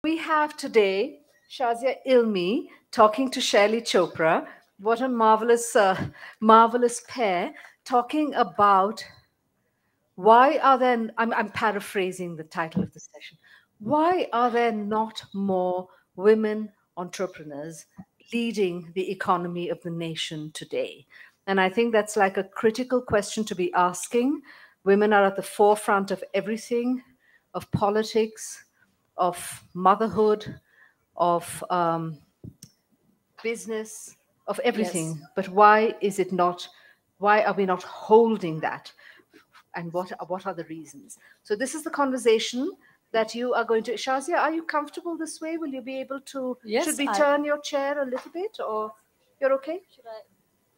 We have today Shazia Ilmi talking to Shaili Chopra. What a marvelous, marvelous pair talking about why are there, I'm paraphrasing the title of the session, why are there not more women entrepreneurs leading the economy of the nation today? And I think that's like a critical question to be asking. Women are at the forefront of everything, of politics, of motherhood, of business, of Yes. everything. But why is it not? Why are we not holding that? And what are the reasons? So this is the conversation that you are going to. Shazia, are you comfortable this way? Will you be able to? Should Yes, we I turn your chair a little bit, or you're okay? should I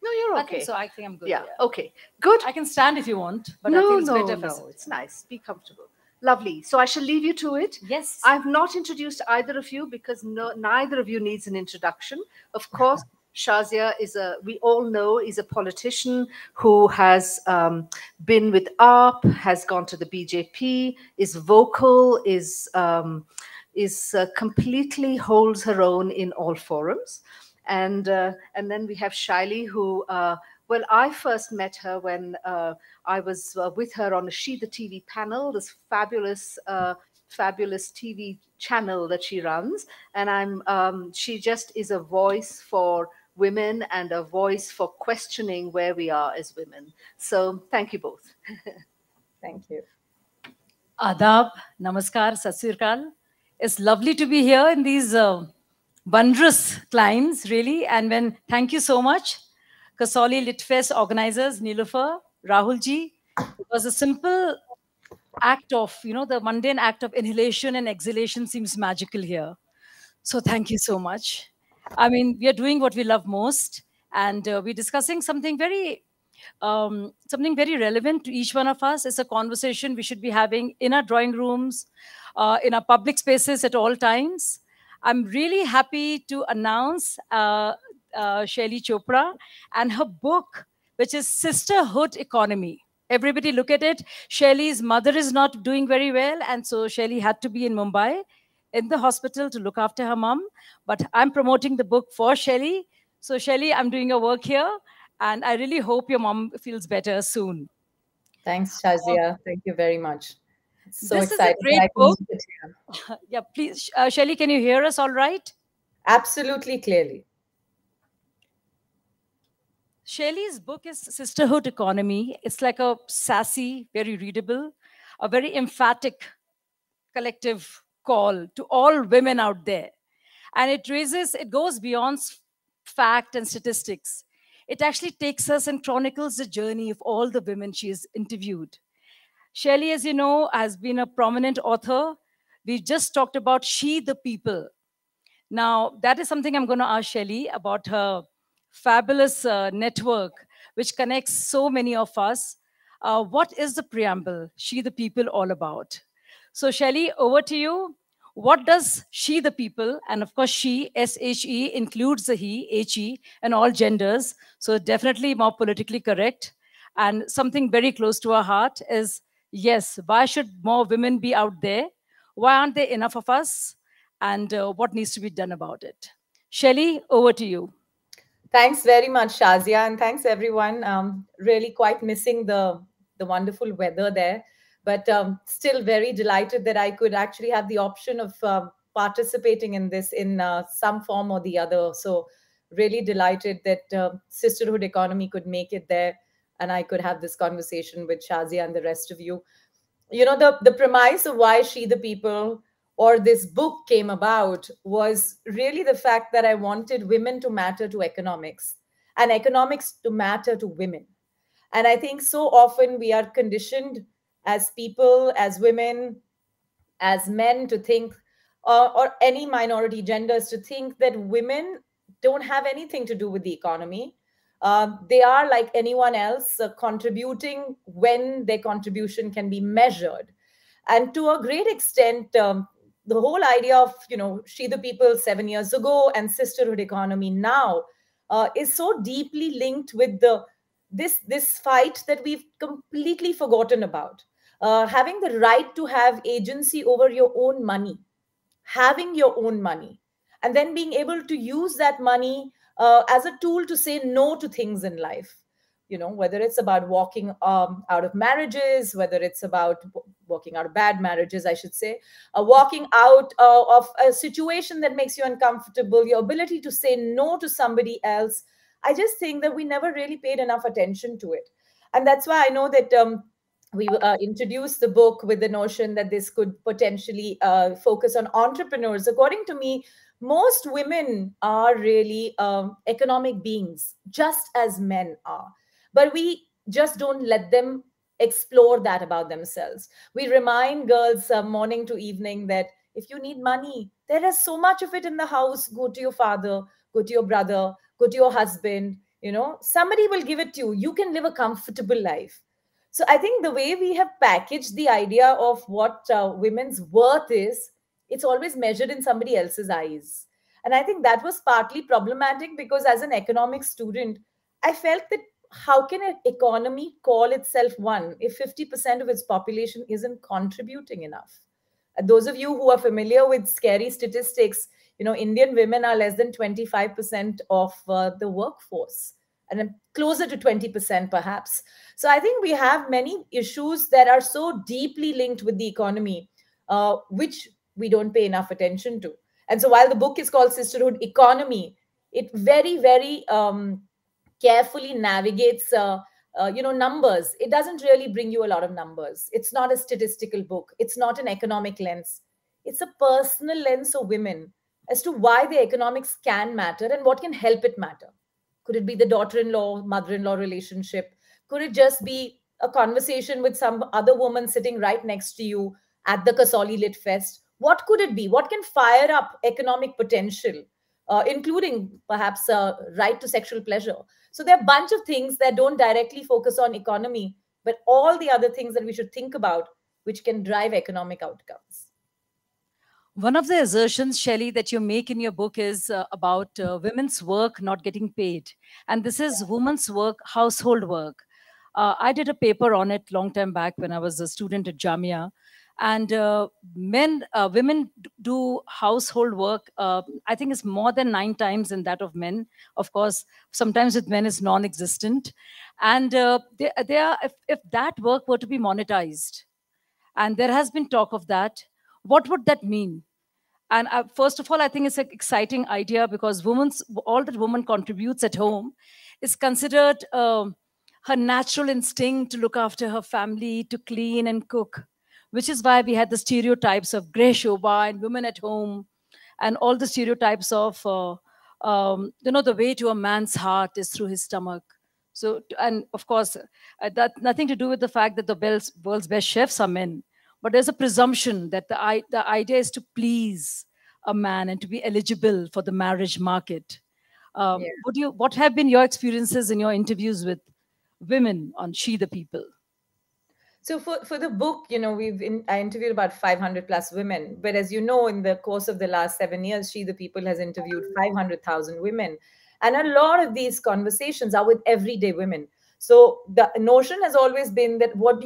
No, you're I think okay. so. I think I'm good. Yeah. Yeah. Okay. Good. I can stand if you want, but I No, feel it's no, better if I no. sit. It's nice. Be comfortable. Lovely. So I shall leave you to it. Yes. I've not introduced either of you because neither of you needs an introduction. Of course, Shazia is we all know, is a politician who has been with ARP, has gone to the BJP, is vocal, is completely holds her own in all forums. And then we have Shaili, who well, I first met her when I was with her on a She the TV panel, this fabulous TV channel that she runs, and she just is a voice for women and a voice for questioning where we are as women. So thank you both. Thank you. Adab, namaskar, sat sri akal. It's lovely to be here in these wondrous climes, really. And when thank you so much, Kasauli Litfest organizers, Nilofer, Rahulji. It was a simple act of, the mundane act of inhalation and exhalation seems magical here. So thank you so much. I mean, we are doing what we love most, and we're discussing something very relevant to each one of us. It's a conversation we should be having in our drawing rooms, in our public spaces at all times. I'm really happy to announce Shaili Chopra and her book, which is Sisterhood Economy. Everybody look at it. Shaili's mother is not doing very well, and so Shaili had to be in Mumbai in the hospital to look after her mom. But I'm promoting the book for Shaili. So, Shaili, I'm doing your work here, and I really hope your mom feels better soon. Thanks, Uh, Shazia. Thank you very much. It's so this is a exciting that great I can book. meet it here. Yeah, please, Shaili, can you hear us all right? Absolutely clearly. Shelley's book is Sisterhood Economy. It's like a sassy, very readable, a very emphatic collective call to all women out there. And it goes beyond fact and statistics. It actually takes us and chronicles the journey of all the women she has interviewed. Shelley, as you know, has been a prominent author. We just talked about She the People. Now, that is something I'm going to ask Shelley about her fabulous network, which connects so many of us. What is the preamble, She the People, all about? So, Shelley, over to you. What does She the People, and of course, she, SHE, includes the he, HE, and all genders, so definitely more politically correct. And something very close to our heart is yes, why should more women be out there? Why aren't there enough of us? And what needs to be done about it? Shelley, over to you. Thanks very much, Shazia, and thanks everyone. Really quite missing the wonderful weather there, but still very delighted that I could actually have the option of participating in this in some form or the other. So really delighted that Sisterhood Economy could make it there, and I could have this conversation with Shazia and the rest of you. You know, the premise of why She the People or this book came about was really the fact that I wanted women to matter to economics and economics to matter to women. And I think so often we are conditioned as people, as women, as men to think, or any minority genders to think that women don't have anything to do with the economy. They are like anyone else, contributing when their contribution can be measured. And to a great extent, the whole idea of, She the People 7 years ago and Sisterhood Economy now is so deeply linked with this fight that we've completely forgotten about. Having the right to have agency over your own money, having your own money, and then being able to use that money as a tool to say no to things in life. Whether it's about walking out of marriages, whether it's about walking out of bad marriages, I should say, walking out of a situation that makes you uncomfortable, your ability to say no to somebody else. I just think that we never really paid enough attention to it. And that's why I know that we introduced the book with the notion that this could potentially focus on entrepreneurs. According to me, most women are really economic beings, just as men are. But we just don't let them explore that about themselves. We remind girls morning to evening that if you need money, there is so much of it in the house. Go to your father, go to your brother, go to your husband. Somebody will give it to you. You can live a comfortable life. So I think the way we have packaged the idea of what women's worth is, it's always measured in somebody else's eyes. And I think that was partly problematic because as an economics student, I felt that how can an economy call itself one if 50% of its population isn't contributing enough? Those of you who are familiar with scary statistics, Indian women are less than 25% of the workforce, and closer to 20% perhaps. So I think we have many issues that are so deeply linked with the economy, which we don't pay enough attention to. And so while the book is called Sisterhood Economy, it very, very carefully navigates numbers. It doesn't really bring you a lot of numbers. It's not a statistical book. It's not an economic lens. It's a personal lens of women as to why the economics can matter and what can help it matter. Could it be the daughter-in-law mother-in-law relationship? Could it just be a conversation with some other woman sitting right next to you at the Kasauli Lit Fest? What could it be? What can fire up economic potential, including perhaps right to sexual pleasure? So there are a bunch of things that don't directly focus on economy, but all the other things that we should think about, which can drive economic outcomes. One of the assertions, Shelley, that you make in your book is about women's work not getting paid. And this is women's work, household work. I did a paper on it long time back when I was a student at Jamia. And women do household work, I think it's more than 9 times than that of men. Of course, sometimes with men it's non-existent. And they are, if that work were to be monetized, and there has been talk of that, what would that mean? And first of all, I think it's an exciting idea because all that woman contributes at home is considered her natural instinct to look after her family, to clean and cook, which is why we had the stereotypes of Grey Shobha and women at home, and all the stereotypes of, the way to a man's heart is through his stomach. So, and of course, that nothing to do with the fact that the world's best chefs are men, but there's a presumption that the idea is to please a man and to be eligible for the marriage market. Yeah. What have been your experiences in your interviews with women on She the People? So for the book, I interviewed about 500 plus women. But as you know, in the course of the last 7 years, She the People has interviewed 500,000 women. And a lot of these conversations are with everyday women. So the notion has always been that who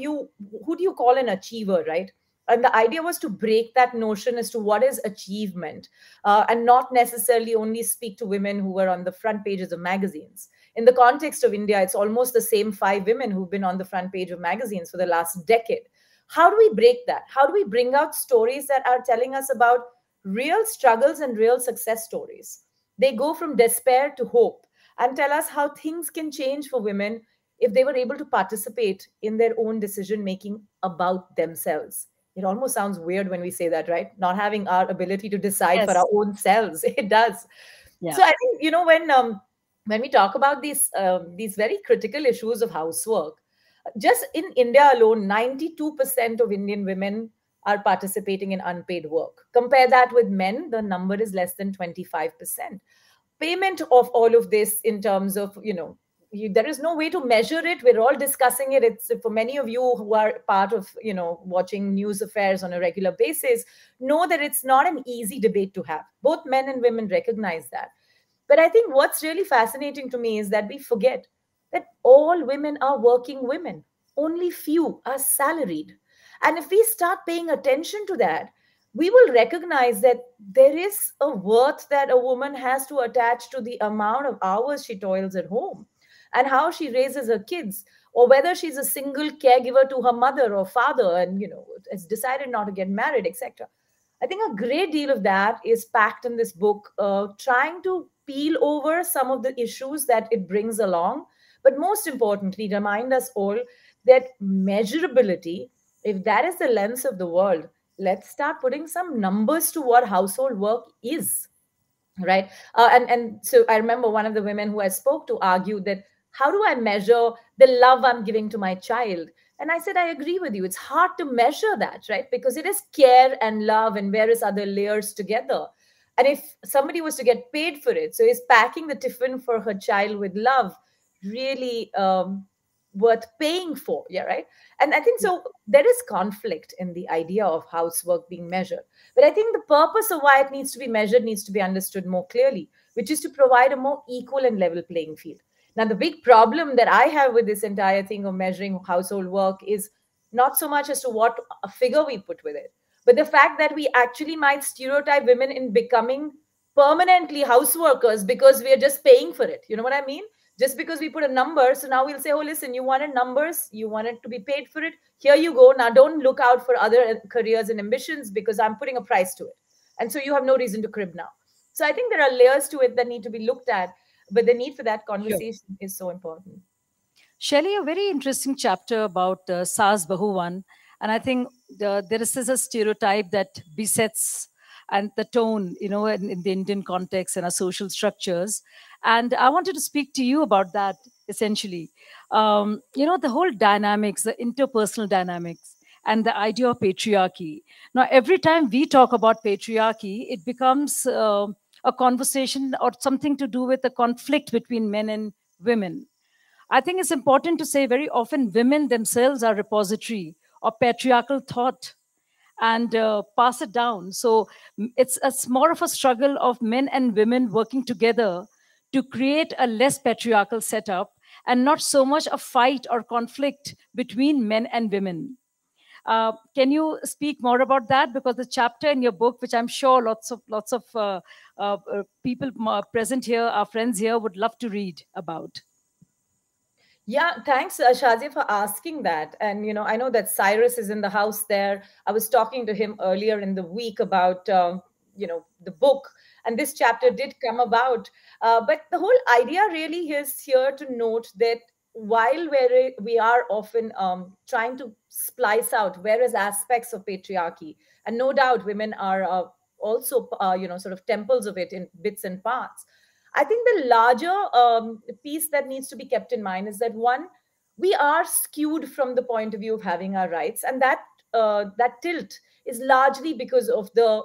do you call an achiever, right? And the idea was to break that notion as to what is achievement, and not necessarily only speak to women who were on the front pages of magazines. In the context of India, it's almost the same 5 women who've been on the front page of magazines for the last decade. How do we break that? How do we bring out stories that are telling us about real struggles and real success stories? They go from despair to hope and tell us how things can change for women if they were able to participate in their own decision making about themselves. It almost sounds weird when we say that, right? Not having our ability to decide for Yes. our own selves. It does. Yeah. So I think, when we talk about these very critical issues of housework, just in India alone, 92% of Indian women are participating in unpaid work. Compare that with men, the number is less than 25%. Payment of all of this in terms of, there is no way to measure it. We're all discussing it. It's for many of you who are part of, watching news affairs on a regular basis, know that it's not an easy debate to have. Both men and women recognize that. But I think what's really fascinating to me is that we forget that all women are working women. Only few are salaried. And if we start paying attention to that, we will recognize that there is a worth that a woman has to attach to the amount of hours she toils at home and how she raises her kids, or whether she's a single caregiver to her mother or father and, has decided not to get married, etc. I think a great deal of that is packed in this book, trying to peel over some of the issues that it brings along, but most importantly, remind us all that measurability, if that is the lens of the world, let's start putting some numbers to what household work is, right? And so I remember one of the women who I spoke to argued that, how do I measure the love I'm giving to my child? And I said, I agree with you, it's hard to measure that, right? Because it is care and love and various other layers together. And if somebody was to get paid for it, so is packing the tiffin for her child with love really worth paying for? Yeah, right. And I think so there is conflict in the idea of housework being measured, but I think the purpose of why it needs to be measured needs to be understood more clearly, which is to provide a more equal and level playing field. Now, the big problem that I have with this entire thing of measuring household work is not so much as to what a figure we put with it, but the fact that we actually might stereotype women in becoming permanently houseworkers because we are just paying for it. You know what I mean? Just because we put a number, so now we'll say, oh, listen, you wanted numbers, you wanted to be paid for it, here you go, now don't look out for other careers and ambitions because I'm putting a price to it, and so you have no reason to crib now. So I think there are layers to it that need to be looked at, but the need for that Sure. conversation is so important. Shelley, a very interesting chapter about Saas Bahuwan. And I think there is a stereotype that besets and the tone, in the Indian context and our social structures. And I wanted to speak to you about that essentially. The whole dynamics, the interpersonal dynamics, and the idea of patriarchy. Now, every time we talk about patriarchy, it becomes a conversation or something to do with the conflict between men and women. I think it's important to say very often women themselves are repository of patriarchal thought and pass it down. So it's more of a struggle of men and women working together to create a less patriarchal setup and not so much a fight or conflict between men and women. Can you speak more about that? Because the chapter in your book, which I'm sure lots of people present here, our friends here, would love to read about. Yeah, thanks, Shazia, for asking that. And, I know that Cyrus is in the house there. I was talking to him earlier in the week about, the book, and this chapter did come about. But the whole idea really is here to note that while we are often trying to splice out various aspects of patriarchy, and no doubt women are also, sort of temples of it in bits and parts. I think the larger piece that needs to be kept in mind is that, one, we are skewed from the point of view of having our rights, and that tilt is largely because of the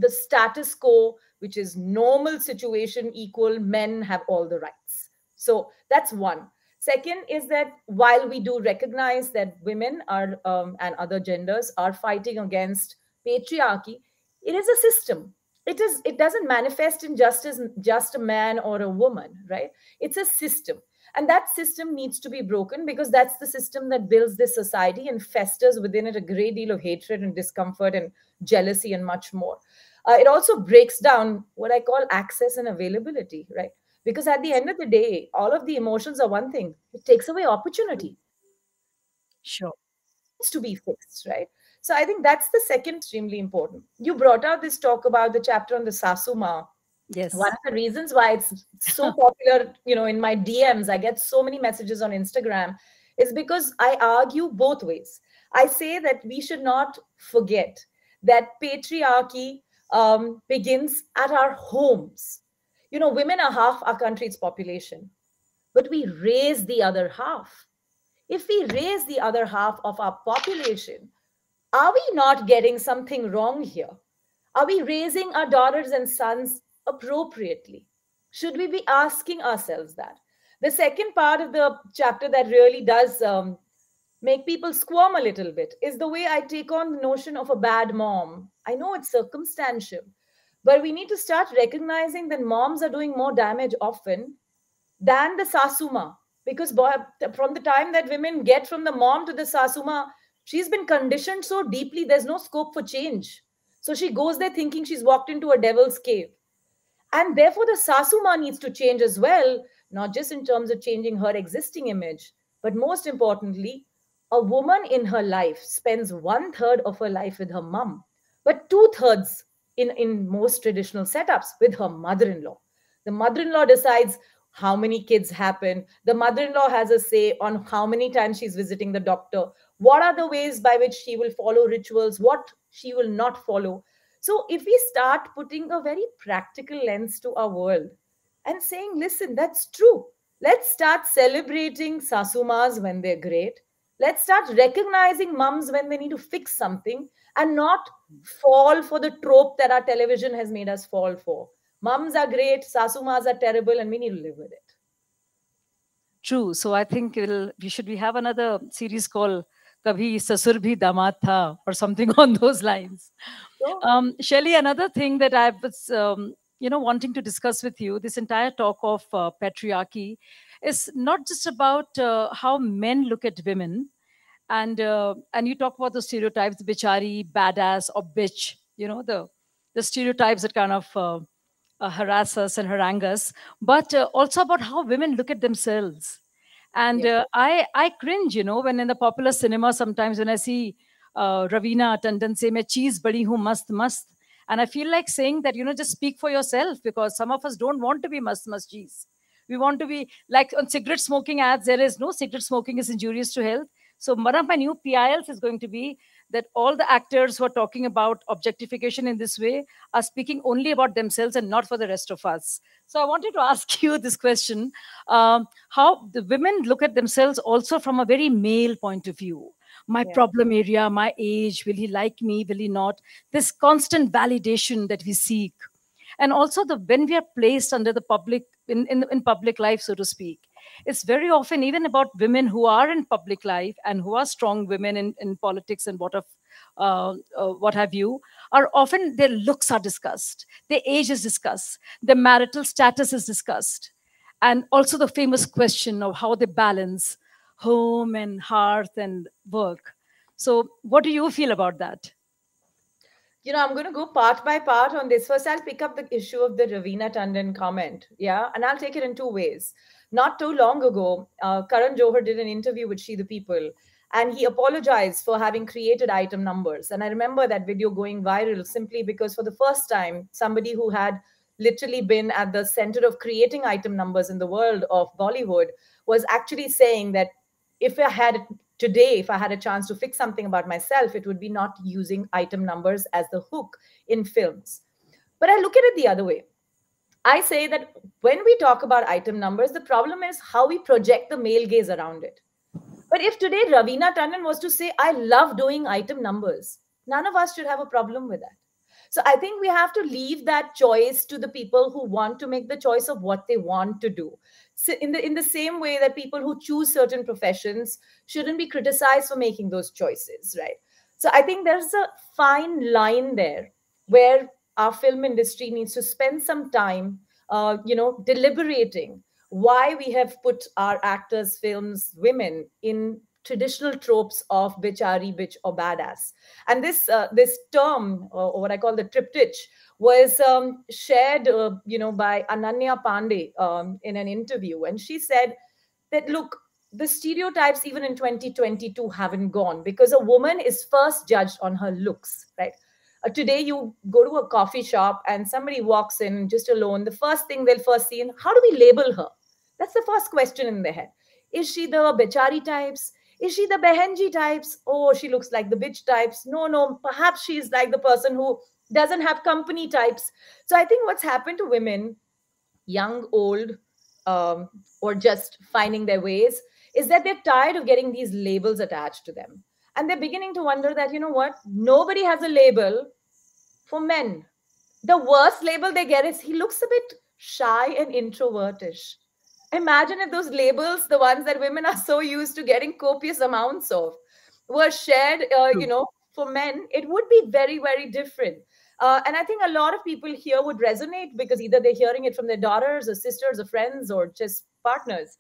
status quo, which is normal situation equal men have all the rights. So that's one. Second is that while we do recognize that women are and other genders are fighting against patriarchy, it is a system. It doesn't manifest in just a man or a woman, right? It's a system, and that system needs to be broken because that's the system that builds this society and festers within it a great deal of hatred and discomfort and jealousy and much more. It also breaks down what I call access and availability, right? Because at the end of the day, all of the emotions are one thing, it takes away opportunity Sure. to be fixed, right? So I think that's the second extremely important. You brought out this talk about the chapter on the Sasuma. One Yes. of the reasons why it's so popular, in my DMs, I get so many messages on Instagram, is because I argue both ways. I say that we should not forget that patriarchy begins at our homes. Women are half our country's population, but we raise the other half. If we raise the other half of our population, are we not getting something wrong here? Are we raising our daughters and sons appropriately? Should we be asking ourselves that? The second part of the chapter that really does make people squirm a little bit is the way I take on the notion of a bad mom. I know it's circumstantial, but we need to start recognizing that moms are doing more damage often than the sasuma, because from the time that women get from the mom to the sasuma, she's been conditioned so deeply there's no scope for change. So she goes there thinking she's walked into a devil's cave. And therefore, the Sasuma needs to change as well, not just in terms of changing her existing image, but most importantly, a woman in her life spends one third of her life with her mum, but two-thirds in most traditional setups with her mother in law. The mother in law decides how many kids happen. The mother in law has a say on how many times she's visiting the doctor, what are the ways by which she will follow rituals, what she will not follow. So, if we start putting a very practical lens to our world and saying, listen, that's true. Let's start celebrating Sasumas when they're great. Let's start recognizing mums when they need to fix something and not fall for the trope that our television has made us fall for. Mums are great, Sasumas are terrible, and we need to live with it. True. So I think we have another series called Kabhi Sasur Bhi Damad Tha or something on those lines. So, Shelley, another thing that I was, wanting to discuss with you, this entire talk of patriarchy is not just about how men look at women, and you talk about the stereotypes, bichari, badass, or bitch. The stereotypes that kind of harass us and harangue us, but also about how women look at themselves. And yes. I cringe, when in the popular cinema sometimes when I see Ravina Tandon say, "Main cheese badi hu mast mast," and I feel like saying that, just speak for yourself, because some of us don't want to be mast mast cheese. We want to be like on cigarette smoking ads. There is no cigarette smoking is injurious to health. So one of my new PILs is going to be that all the actors who are talking about objectification in this way are speaking only about themselves and not for the rest of us. So I wanted to ask you this question: how the women look at themselves also from a very male point of view. My Yeah. problem area, my age, will he like me, will he not? This constant validation that we seek, and also the when we are placed under the public in public life, so to speak, it's very often even about women who are in public life and who are strong women in politics and what have you, are often their looks are discussed, their age is discussed, their marital status is discussed, and also the famous question of how they balance home and hearth and work. So what do you feel about that? I'm going to go part by part on this. First, I'll pick up the issue of the Ravina Tandon comment. Yeah. And I'll take it in two ways. Not too long ago, Karan Johar did an interview with She the People, and he apologized for having created item numbers. And I remember that video going viral simply because for the first time, somebody who had literally been at the center of creating item numbers in the world of Bollywood was actually saying that if I had today, if I had a chance to fix something about myself, it would be not using item numbers as the hook in films. But I look at it the other way. I say that when we talk about item numbers, the problem is how we project the male gaze around it. But if today Ravina Tandon was to say, I love doing item numbers, none of us should have a problem with that. So I think we have to leave that choice to the people who want to make the choice of what they want to do. So in the same way that people who choose certain professions shouldn't be criticized for making those choices, right? So I think there's a fine line there where our film industry needs to spend some time, deliberating why we have put our actors, films, women in traditional tropes of bichari, bitch, or badass. And this term, or what I call the triptych, was shared, by Ananya Pandey in an interview, and she said that look, the stereotypes even in 2022 haven't gone because a woman is first judged on her looks, right? Today, you go to a coffee shop and somebody walks in just alone. The first thing they'll first see, how do we label her? That's the first question in their head. Is she the Bechari types? Is she the Behenji types? Oh, she looks like the bitch types. No, no, perhaps she's like the person who doesn't have company types. So I think what's happened to women, young, old, or just finding their ways, is that they're tired of getting these labels attached to them. And they're beginning to wonder that, you know what, nobody has a label for men. The worst label they get is he looks a bit shy and introvertish. Imagine if those labels, the ones that women are so used to getting copious amounts of, were shared, True. for men, it would be very, very different. And I think a lot of people here would resonate because either they're hearing it from their daughters or sisters or friends or just partners.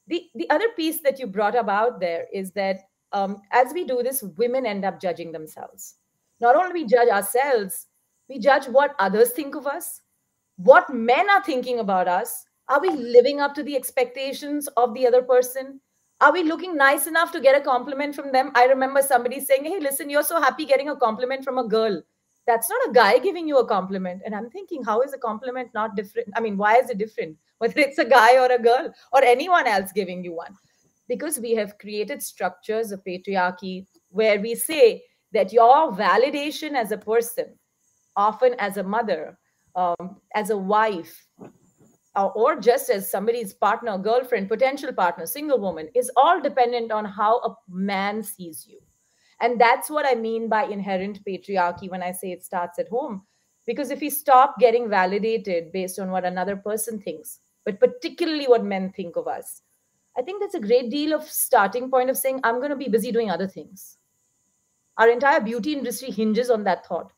The other piece that you brought about there is that as we do this, women end up judging themselves. Not only we judge ourselves, we judge what others think of us, what men are thinking about us. Are we living up to the expectations of the other person? Are we looking nice enough to get a compliment from them? I remember somebody saying, "Hey, listen, you're so happy getting a compliment from a girl. That's not a guy giving you a compliment." And I'm thinking, how is a compliment not different? I mean, why is it different? Whether it's a guy or a girl or anyone else giving you one. Because we have created structures of patriarchy where we say that your validation as a person, often as a mother, as a wife, or just as somebody's partner, girlfriend, potential partner, single woman, is all dependent on how a man sees you. And that's what I mean by inherent patriarchy when I say it starts at home. Because if we stop getting validated based on what another person thinks, but particularly what men think of us, I think that's a great deal of starting point of saying, I'm going to be busy doing other things. Our entire beauty industry hinges on that thought.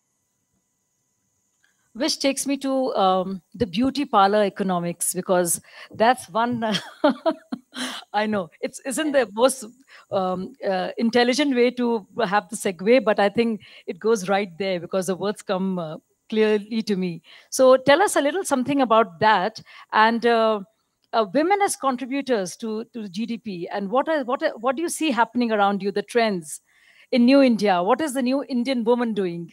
Which takes me to the beauty parlor economics, because that's one I know it's isn't the most intelligent way to have the segue, but I think it goes right there because the words come clearly to me. So tell us a little something about that, and women as contributors to GDP, and what do you see happening around you, the trends in New India? What is the new Indian woman doing?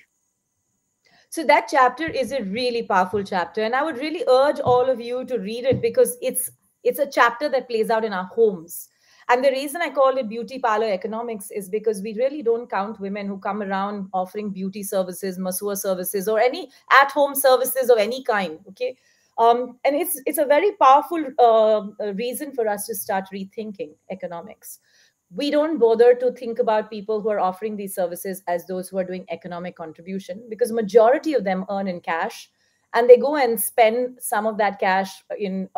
So that chapter is a really powerful chapter, and I would really urge all of you to read it because it's a chapter that plays out in our homes. And the reason I call it beauty parlor economics is because we really don't count women who come around offering beauty services, masseur services, or any at-home services of any kind. Okay, and it's a very powerful reason for us to start rethinking economics. We don't bother to think about people who are offering these services as those who are doing economic contribution, because majority of them earn in cash, and they go and spend some of that cash in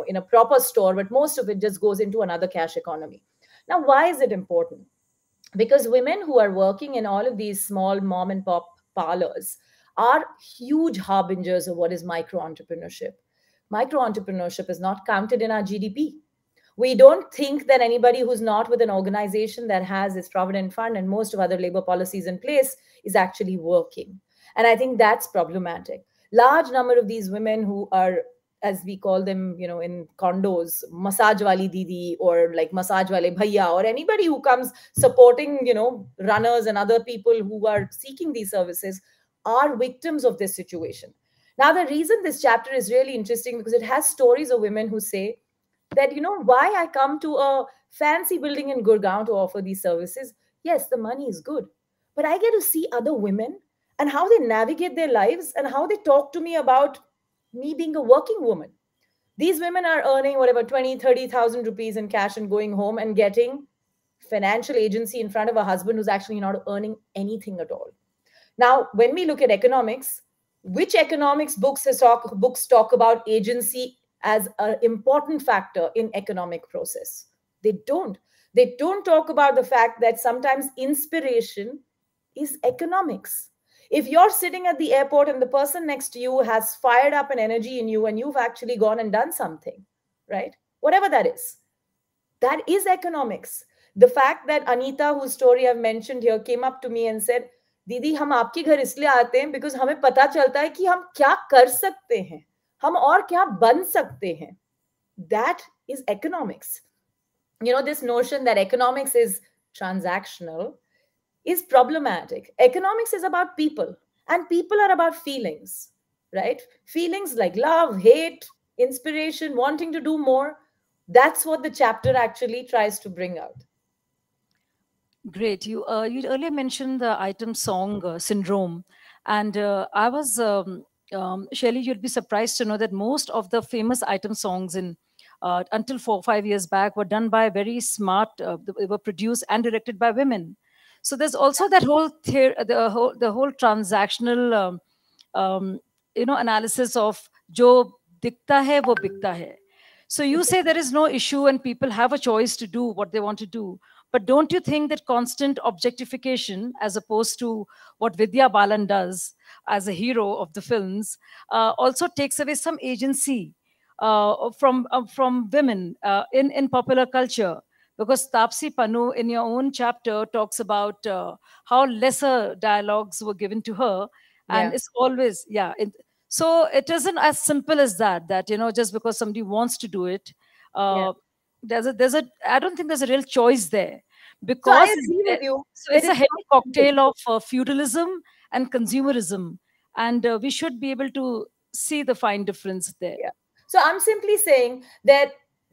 in a proper store, but most of it just goes into another cash economy. Now, why is it important? Because women who are working in all of these small mom and pop parlors are huge harbingers of what is micro entrepreneurship. Micro entrepreneurship is not counted in our GDP. We don't think that anybody who's not with an organization that has its provident fund and most of other labor policies in place is actually working. And I think that's problematic. Large number of these women who are, as we call them, in condos, massage wali didi or like massage wale bhaiya, or anybody who comes supporting, runners and other people who are seeking these services, are victims of this situation. Now, the reason this chapter is really interesting because it has stories of women who say that, why I come to a fancy building in Gurgaon to offer these services. Yes, the money is good, but I get to see other women and how they navigate their lives and how they talk to me about me being a working woman. These women are earning whatever 20, 30,000 rupees in cash and going home and getting financial agency in front of a husband who's actually not earning anything at all. Now, when we look at economics, which economics books talk about agency as an important factor in economic process? They don't. They don't talk about the fact that sometimes inspiration is economics. If you're sitting at the airport and the person next to you has fired up an energy in you and you've actually gone and done something, right? Whatever that is economics. The fact that Anita, whose story I've mentioned here, came up to me and said, दीदी हम आपके घर इसलिए आते हैं because हमें पता चलता है कि हम क्या कर सकते हैं, हम और क्या बन सकते हैं. That is economics. This notion that economics is transactional is problematic. Economics is about people, and people are about feelings, right? Feelings like love, hate, inspiration, wanting to do more. That's what the chapter actually tries to bring out. Great. You earlier mentioned the item song syndrome, and I was Shelley. You'd be surprised to know that most of the famous item songs in until 4 or 5 years back were done by very smart. They were produced and directed by women. So there's also that whole the whole transactional analysis of जो दिखता है वो बिकता है. So you say there is no issue and people have a choice to do what they want to do. But don't you think that constant objectification, as opposed to what Vidya Balan does as a hero of the films, also takes away some agency from women in popular culture? Because Tapsi Panu, in your own chapter, talks about how lesser dialogues were given to her, and Yeah, it's always so it isn't as simple as that. That just because somebody wants to do it, yeah. uh, there's a I don't think there's a real choice there, So I because agree with you so that it's a it's heavy not simple. cocktail of feudalism and consumerism, and we should be able to see the fine difference there. Yeah. So I'm simply saying that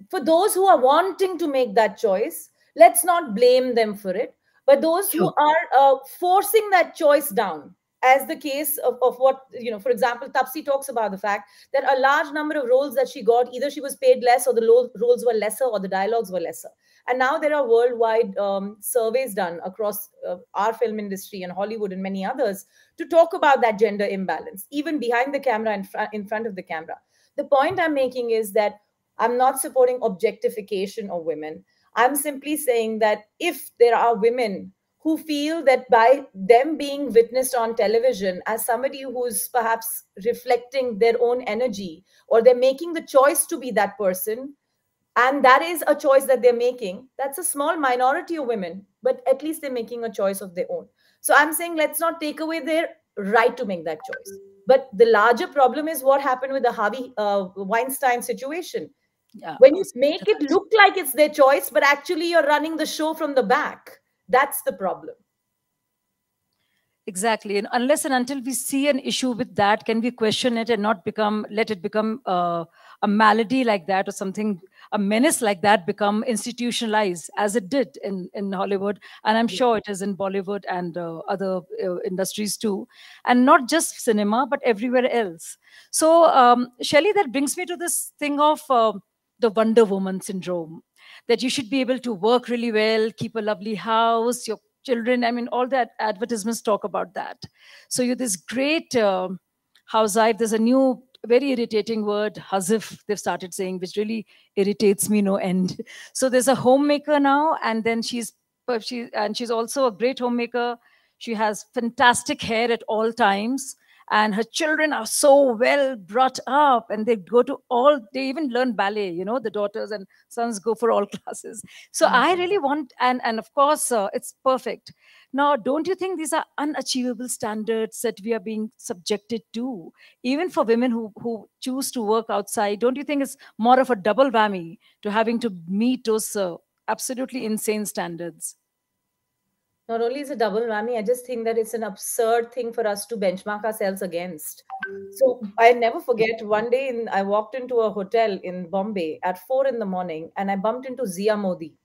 for those who are wanting to make that choice, let's not blame them for it. But those who True. are forcing that choice down, as the case of what, for example, Tapsi talks about the fact that a large number of roles that she got, either she was paid less or the roles were lesser or the dialogues were lesser. And now there are worldwide surveys done across our film industry and Hollywood and many others to talk about that gender imbalance, even behind the camera and in front of the camera. The point I'm making is that I'm not supporting objectification of women. I'm simply saying that if there are women who feel that by them being witnessed on television as somebody who's perhaps reflecting their own energy, or they're making the choice to be that person, and that is a choice that they're making, that's a small minority of women, but at least they're making a choice of their own. So I'm saying let's not take away their right to make that choice. But the larger problem is what happened with the Harvey Weinstein situation. Yeah, When I you was coming to make it that. look like it's their choice, but actually you're running the show from the back, that's the problem. Exactly. And unless and until we see an issue with that, can we question it and not let it become a malady like that, or something, a menace like that become institutionalized as it did in Hollywood. And I'm sure it is in Bollywood and other industries too. And not just cinema, but everywhere else. So, Shelley, that brings me to this thing of the Wonder Woman syndrome, that you should be able to work really well, keep a lovely house, your children. I mean, all that advertisements talk about that. So you're this great housewife. There's a new, very irritating word, husif, they've started saying, which really irritates me no end. So there's a homemaker now, and then she's also a great homemaker. She has fantastic hair at all times, and her children are so well brought up, and they even learn ballet, the daughters and sons go for all classes. So Mm. I really want, and of course it's perfect. Now, don't you think these are unachievable standards that we are being subjected to, even for women who choose to work outside? Don't you think it's more of a double whammy to having to meet those absolutely insane standards? Not only is it double whammy, I just think that it's an absurd thing for us to benchmark ourselves against. So I never forget one day I walked into a hotel in Bombay at 4 in the morning, and I bumped into Zia Modi.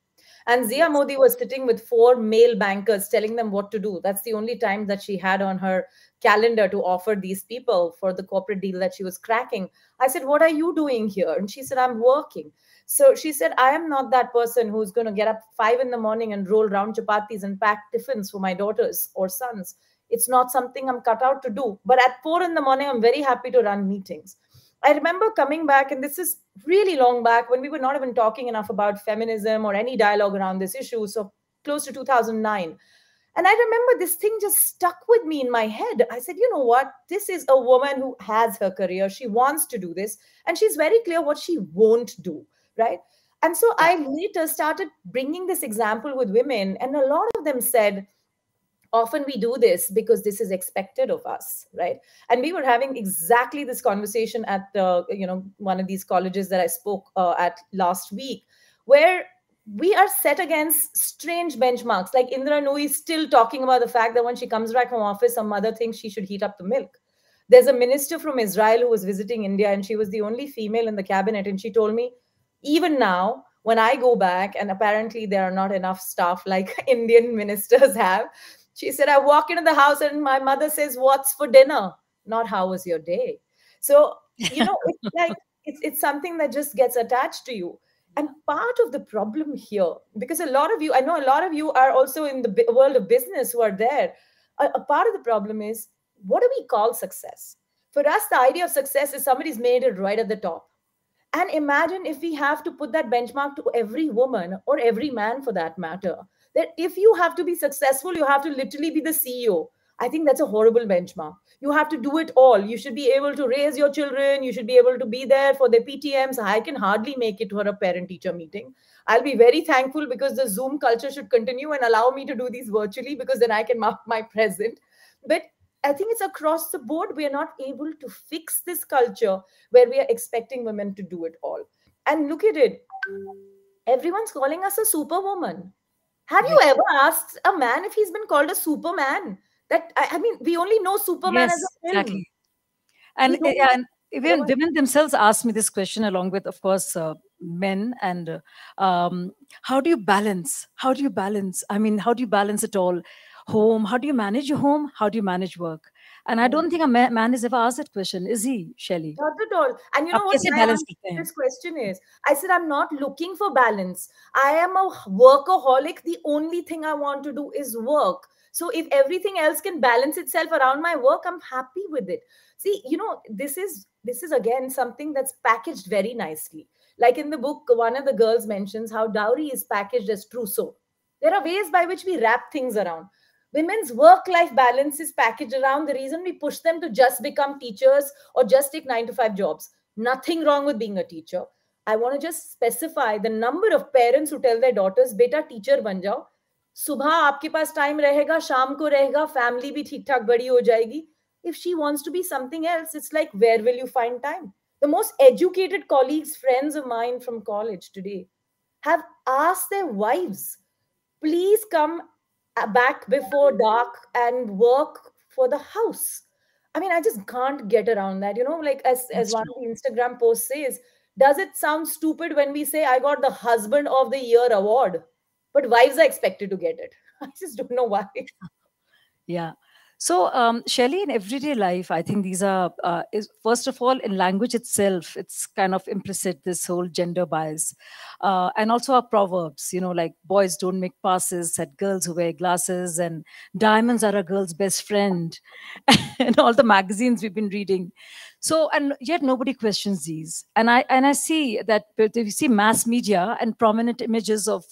And Zia Yes. Modi was sitting with four male bankers telling them what to do. That's the only time that she had on her calendar to offer these people for the corporate deal that she was cracking. I said, "What are you doing here?" And she said, "I'm working." So she said, "I am not that person who's going to get up 5 in the morning and roll round chapatis and pack tiffins for my daughters or sons. It's not something I'm cut out to do. But at 4 in the morning, I'm very happy to run meetings." I remember coming back, and this is really long back when we were not even talking enough about feminism or any dialogue around this issue. So close to 2009. And I remember this thing just stuck with me in my head. I said, you know what? This is a woman who has her career. She wants to do this. And she's very clear what she won't do. Right. And so Yeah. I later started bringing this example with women. And a lot of them said, often we do this because this is expected of us, right? And we were having exactly this conversation at one of these colleges that I spoke at last week, where we are set against strange benchmarks. Like Indra Nooyi is still talking about the fact that when she comes back from office, some mother thinks she should heat up the milk. There's a minister from Israel who was visiting India, and she was the only female in the cabinet, and she told me, even now when I go back, and apparently there are not enough staff like Indian ministers have, she said, I walk into the house and my mother says, "What's for dinner?" Not "How was your day?" So, it's like it's something that just gets attached to you. And part of the problem here, because I know a lot of you are also in the world of business who are there. A part of the problem is, what do we call success? For us, the idea of success is somebody's made it right at the top. And imagine if we have to put that benchmark to every woman or every man for that matter. That if you have to be successful, you have to literally be the CEO. I think that's a horrible benchmark. You have to do it all. You should be able to raise your children. You should be able to be there for their PTMs. I can hardly make it for a parent teacher meeting. I'll be very thankful because the Zoom culture should continue and allow me to do these virtually, because then I can mark my present. But I think it's across the board. We are not able to fix this culture where we are expecting women to do it all. And look at it. Everyone's calling us a superwoman. Have you Yes. ever asked a man if he's been called a superman? I mean, we only know Superman as Yes, a film. exactly. And, We don't know and even otherwise. women themselves ask me this question, along with, of course, men. And how do you balance? How do you balance? I mean, how do you balance it all? Home, how do you manage your home? How do you manage work? And I Yeah. don't think a man has ever asked that question, is he, Shelley? Not at all. And you आप know what कैसे my balance answer करते to हैं? this question is? I said, I'm not looking for balance. I am a workaholic. The only thing I want to do is work. So if everything else can balance itself around my work, I'm happy with it. See, this is again something that's packaged very nicely. Like in the book, one of the girls mentions how dowry is packaged as trousseau. There are ways by which we wrap things around. Women's work life balance is packaged around the reason we push them to just become teachers or just take 9 to 5 jobs. Nothing wrong with being a teacher. I want to just specify the number of parents who tell their daughters, बेटा teacher बन जाओ, सुबह आपके पास time रहेगा, शाम को रहेगा, family भी ठीक ठाक बड़ी हो जाएगी. If she wants to be something else, it's like, where will you find time? The most educated colleagues, friends of mine from college today, have asked their wives, please come back before dark and work for the house. I mean, I just can't get around that. Like as That's one true. of the Instagram posts says, does it sound stupid when we say I got the husband of the year award, but wives are expected to get it? I just don't know why. Yeah. So, Shelley, in everyday life, I think these are, is, first of all, in language itself, it's kind of implicit, this whole gender bias. And also our proverbs, like boys don't make passes at girls who wear glasses, and diamonds are a girl's best friend, and all the magazines we've been reading. So, and yet nobody questions these. And I see that if you see mass media and prominent images of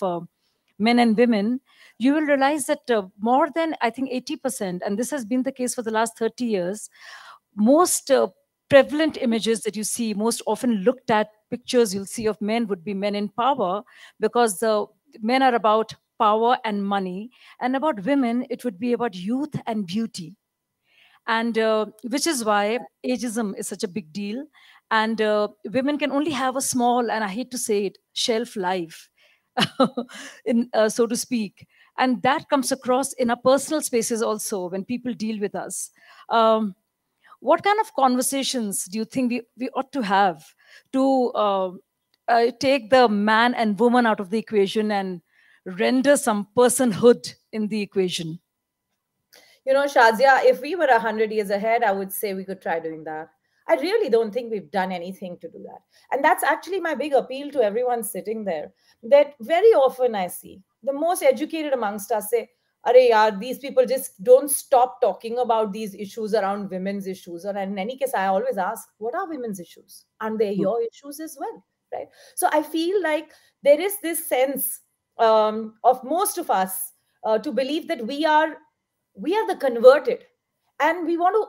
men and women, you will realize that more than, I think, 80%, and this has been the case for the last 30 years, most prevalent images that you see, most often looked at pictures you'll see of men, would be men in power, because the men are about power and money, and about women, it would be about youth and beauty. And which is why ageism is such a big deal. And women can only have a small, and I hate to say it, shelf life, in so to speak. And that comes across in our personal spaces also, when people deal with us. um, what kind of conversations do you think we ought to have to take the man and woman out of the equation and render some personhood in the equation? Shazia, if we were 100 years ahead, I would say we could try doing that. I really don't think we've done anything to do that. And that's actually my big appeal to everyone sitting there. That very often I see the most educated amongst us say, Are yaar, these people just don't stop talking about these issues around women's issues. And in any case, I always ask, what are women's issues? Aren't they Mm. your issues as well? Right. So I feel like there is this sense of most of us to believe that we are the converted, and we want to,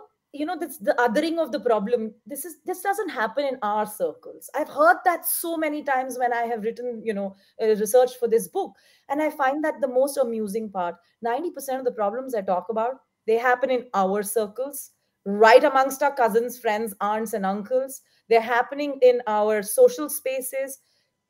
this the othering of the problem. This doesn't happen in our circles. I've heard that so many times when I have written, research for this book. And I find that the most amusing part, 90% of the problems I talk about, they happen in our circles, right amongst our cousins, friends, aunts and uncles. They're happening in our social spaces.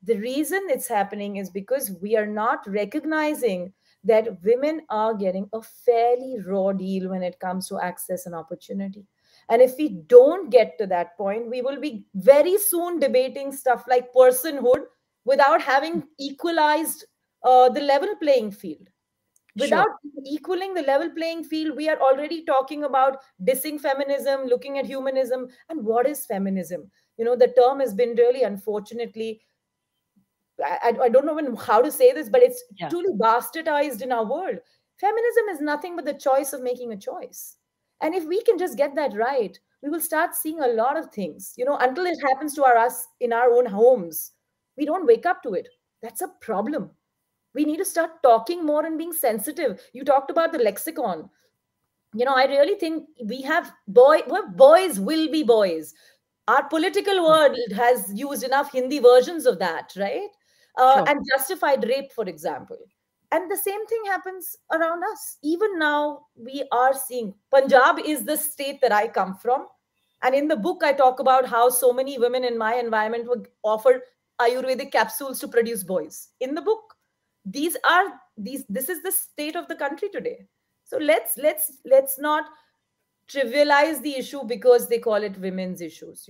The reason it's happening is because we are not recognizing that women are getting a fairly raw deal when it comes to access and opportunity. And if we don't get to that point, we will be very soon debating stuff like personhood without having equalized the level playing field. Sure. Without equaling the level playing field, we are already talking about dissing feminism, looking at humanism. And what is feminism? The term has been really, unfortunately, I don't know even how to say this, but it's Yeah. truly bastardized in our world. Feminism is nothing but the choice of making a choice. And if we can just get that right, we will start seeing a lot of things. Until it happens to us in our own homes, we don't wake up to it. That's a problem. We need to start talking more and being sensitive. You talked about the lexicon. I really think we have boys will be boys. Our political Sure. world has used enough Hindi versions of that, right? Sure. And justified rape, for example. And the same thing happens around us. Even now, we are seeing Punjab is the state that I come from. And in the book, I talk about how so many women in my environment were offered Ayurvedic capsules to produce boys. In the book, this is the state of the country today. So let's not trivialize the issue because they call it women's issues,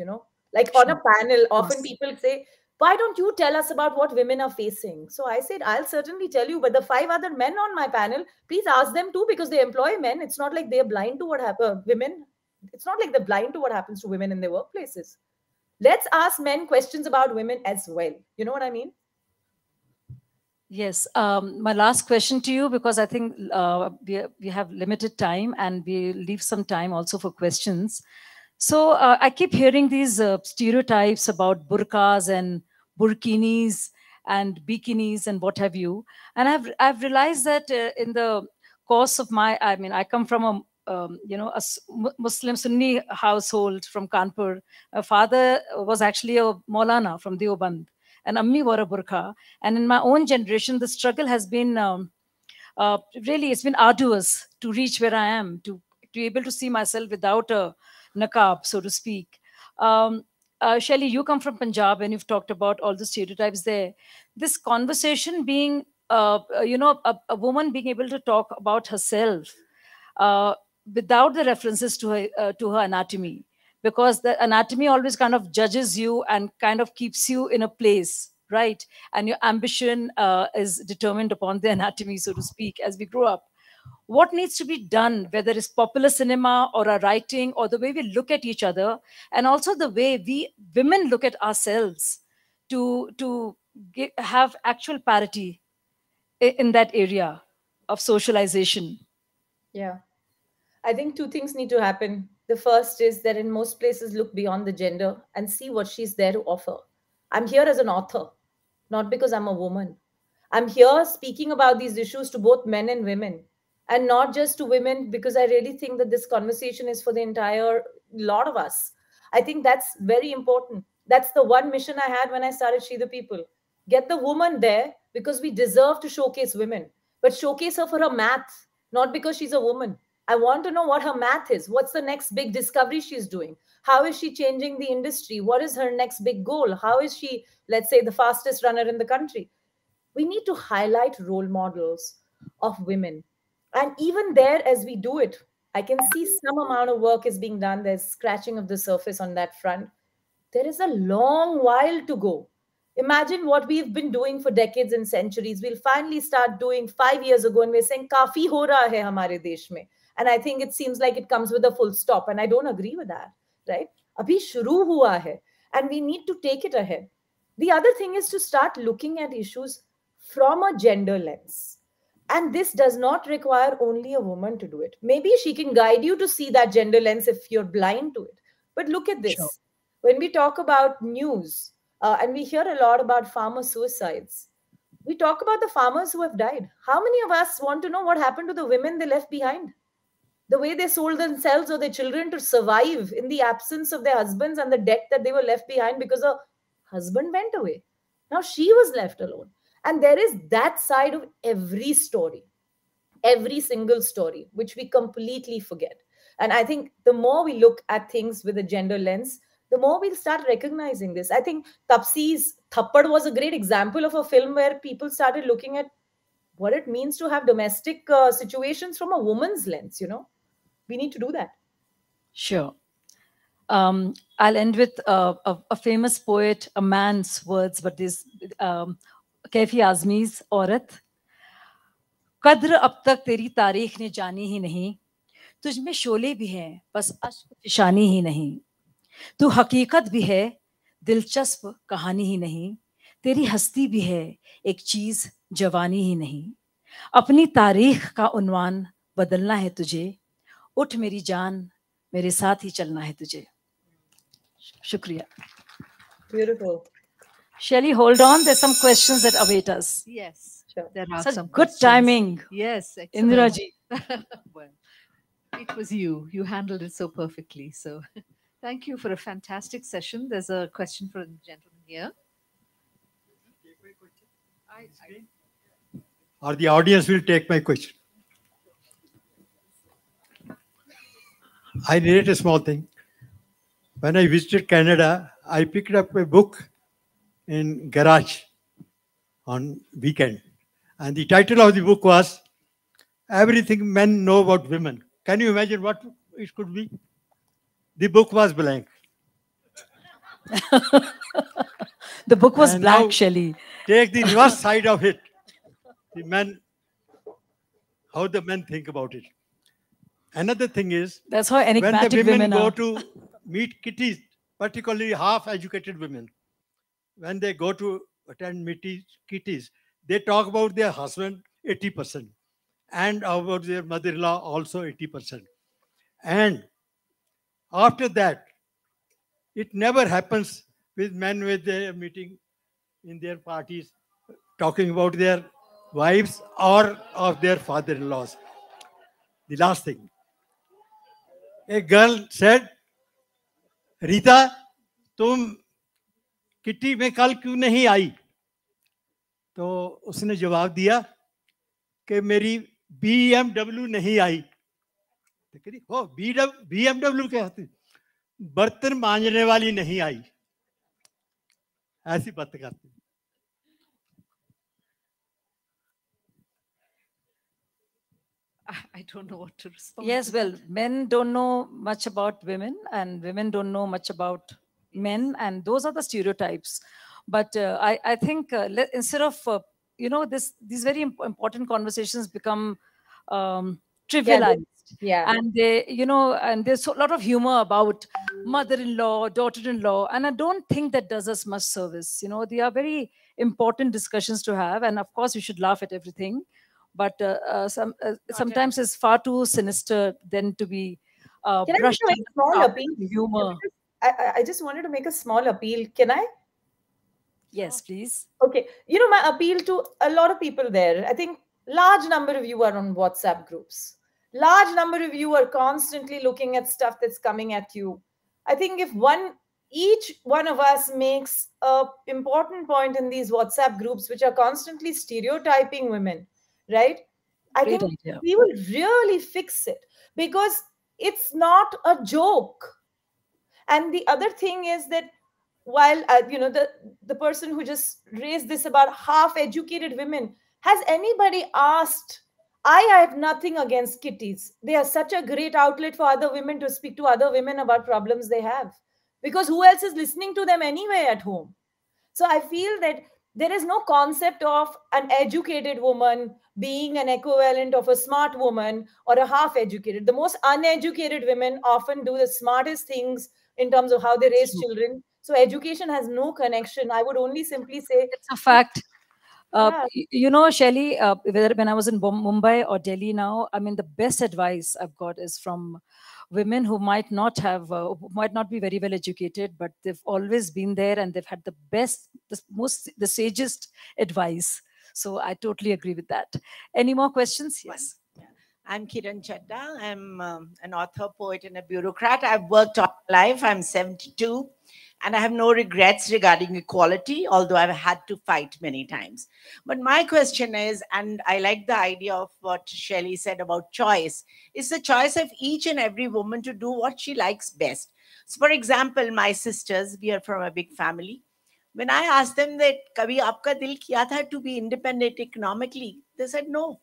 like on a Sure. panel Of often course. people say, why don't you tell us about what women are facing? So I said, I'll certainly tell you, but the five other men on my panel, please ask them too, because they employ men. It's not like they're blind to what happens women. It's not like they're blind to what happens to women in their workplaces. Let's ask men questions about women as well. You know what I mean? Yes. My last question to you, because I think we have limited time and we leave some time also for questions. So I keep hearing these stereotypes about burqas and burkinis and bikinis and what have you. And I've realized that in the course of I mean, I come from a Muslim Sunni household from Kanpur. My father was actually a Maulana from Deoband, and Ammi wore a burqa. And in my own generation, the struggle has been really, it's been arduous to reach where I am, to be able to see myself without a niqab, so to speak. Shelly, you come from Punjab and you've talked about all the stereotypes there. This conversation being, a woman being able to talk about herself uh, without the references to her anatomy, because the anatomy always kind of judges you and kind of keeps you in a place, right? And your ambition is determined upon the anatomy, so to speak, as we grow up. What needs to be done, whether it's popular cinema or our writing or the way we look at each other, and also the way we women look at ourselves, to have actual parity in that area of socialization? Yeah. I think two things need to happen. The first is that in most places, look beyond the gender and see what she's there to offer. I'm here as an author, not because I'm a woman. I'm here speaking about these issues to both men and women, and not just to women, because I really think that this conversation is for the entire lot of us. I think that's very important. That's the one mission I had when I started She the People. Get the woman there because we deserve to showcase women, but showcase her for her math, not because she's a woman. I want to know what her math is. What's the next big discovery she's doing? How is she changing the industry? What is her next big goal? How is she, let's say, the fastest runner in the country? We need to highlight role models of women. And even there, as we do it, I can see some amount of work is being done. There's scratching of the surface on that front. There is a long while to go. Imagine what we've been doing for decades and centuries. We'll finally start doing 5 years ago, and we're saying, Kafi ho raha hai hamare desh mein. And I think it seems like it comes with a full stop. And I don't agree with that, right? Abhi shuru hua hai. And we need to take it ahead. The other thing is to start looking at issues from a gender lens. And this does not require only a woman to do it. Maybe she can guide you to see that gender lens if you're blind to it. But look at Sure. this. When we talk about news, and we hear a lot about farmer suicides, we talk about the farmers who have died. How many of us want to know what happened to the women they left behind? The way they sold themselves or their children to survive in the absence of their husbands, and the debt that they were left behind because a husband went away. Now she was left alone. And there is that side of every story, every single story, which we completely forget. And I think the more we look at things with a gender lens, the more we'll start recognizing this. I think Tapsi's Thappad was a great example of a film where people started looking at what it means to have domestic situations from a woman's lens. We need to do that. Sure. I'll end with a famous poet, a man's words, but this Kaifi Azmi's औरत, कद्र अब तक तेरी तारीख ने जानी ही नहीं, तुझ में शोले भी हैं बस अश्क फिशानी ही नहीं, तू हकीकत भी है दिलचस्प कहानी ही नहीं, तेरी हस्ती भी है एक चीज जवानी ही नहीं, अपनी तारीख का उन्वान बदलना है तुझे, उठ मेरी जान मेरे साथ ही चलना है तुझे. Shukriya. Beautiful. Shelley, hold on. There's some questions that await us. Yes, Sure. there are Such some good questions. timing, Yes, excellent. Indira ji. Well, It was you. You handled it so perfectly. So thank you for a fantastic session. There's a question for a gentleman here. Or the audience will take my question. I narrate a small thing. When I visited Canada, I picked up a book in garage on weekend. And the title of the book was Everything Men Know About Women. Can you imagine what it could be? The book was blank. The book was And black, now Shelley. take the reverse side of it. The men, how the men think about it. Another thing is, That's how when the enigmatic women women go are. to meet kitties, particularly half-educated women, when they go to attend kitties, they talk about their husband 80% and about their mother-in-law also 80%. And after that, it never happens with men with their meeting in their parties talking about their wives or of their father-in-laws. The last thing, a girl said, Rita तुम kitty में कल क्यों नहीं आई? तो उसने जवाब दिया कि मेरी BMW नहीं आई. तो कह रही, हो BMW क्या होती? बर्तन मांजने वाली नहीं आई. ऐसी बात करती. I don't know what to respond. Yes, to well, that. men don't know much about women, and women don't know much about men, and those are the stereotypes. But I think instead of these very important conversations become Yeah, trivialized, yeah. and and there's a lot of humor about mother-in-law, daughter-in-law, and I don't think that does us much service. They are very important discussions to have, and of course, you should laugh at everything, but sometimes it's far too sinister than to be Can I make brushed a very under the small carpet appeal? with humor. I just wanted to make a small appeal. Can I? Yes, please. Okay. My appeal to a lot of people there, I think large number of you are on WhatsApp groups. Large number of you are constantly looking at stuff that's coming at you. I think if each one of us makes a important point in these WhatsApp groups, which are constantly stereotyping women, right? I Great think idea. we will really fix it because it's not a joke. And the other thing is that while the person who just raised this about half educated women, has anybody asked? I have nothing against kitties. They are such a great outlet for other women to speak to other women about problems they have, because who else is listening to them anyway at home? So I feel that there is no concept of an educated woman being an equivalent of a smart woman or a half educated. The most uneducated women often do the smartest things in terms of how they It's raise true. children. So education has no connection. I would only simply say, It's a fact. yeah, Shelley, whether when I was in Mumbai or Delhi now, I mean, the best advice I've got is from women who who might not be very well educated, but they've always been there and they've had the sagest advice. So I totally agree with that. Any more questions? Yes. I'm Kiran Chadda. I'm an author, poet, and a bureaucrat. I've worked all my life. I'm 72, and I have no regrets regarding equality, although I've had to fight many times. But my question is, and I like the idea of what Shelley said about choice, it's the choice of each and every woman to do what she likes best. So, for example, my sisters, we are from a big family. When I asked them that, "Kabhi aapka dil kiya tha to be independent economically?" they said no.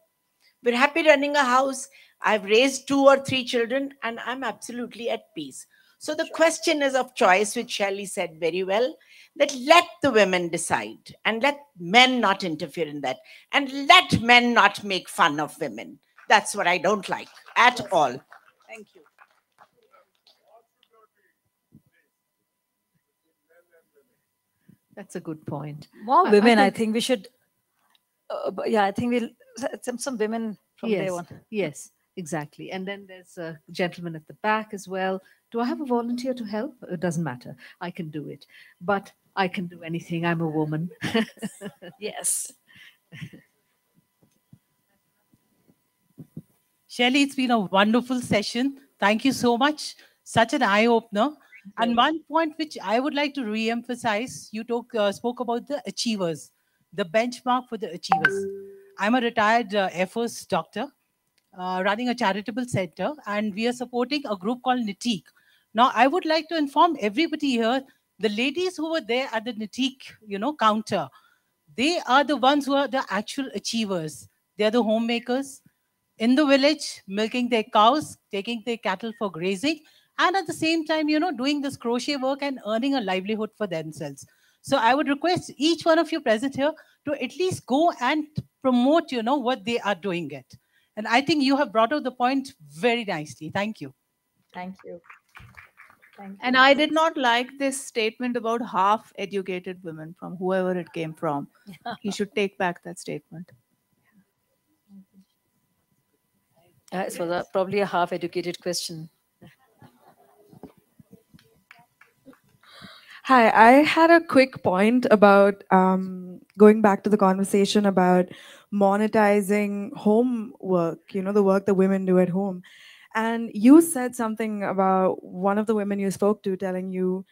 We're happy running a house. I've raised 2 or 3 children and I'm absolutely at peace. So the question is of choice, which Shelley said very well, that let the women decide and let men not interfere in that and let men not make fun of women. That's what I don't like at all. Thank you. That's a good point. More I women, I think- think we should. I think we'll some women from yes, there on. yes, exactly. And then there's a gentleman at the back as well. Do I have a volunteer to help? It doesn't matter. I can do it. But I can do anything. I'm a woman. Yes. Shelley, it's been a wonderful session. Thank you so much. Such an eye opener. And one point which I would like to re-emphasize, you spoke about the achievers, the benchmark for the achievers. I'm a retired Air Force doctor running a charitable center, and we are supporting a group called Nitique. Now, I would like to inform everybody here, the ladies who were there at the Nitique, counter, they are the ones who are the actual achievers. They are the homemakers in the village, milking their cows, taking their cattle for grazing, and at the same time, doing this crochet work and earning a livelihood for themselves. So I would request each one of you present here to at least go and promote, what they are doing it. And I think you have brought out the point very nicely. Thank you. Thank you. Thank you. And I did not like this statement about half educated women from whoever it came from. He should take back that statement. It was probably a half-educated question. Hi, I had a quick point about going back to the conversation about monetizing home work, the work that women do at home. And you said something about one of the women you spoke to telling you,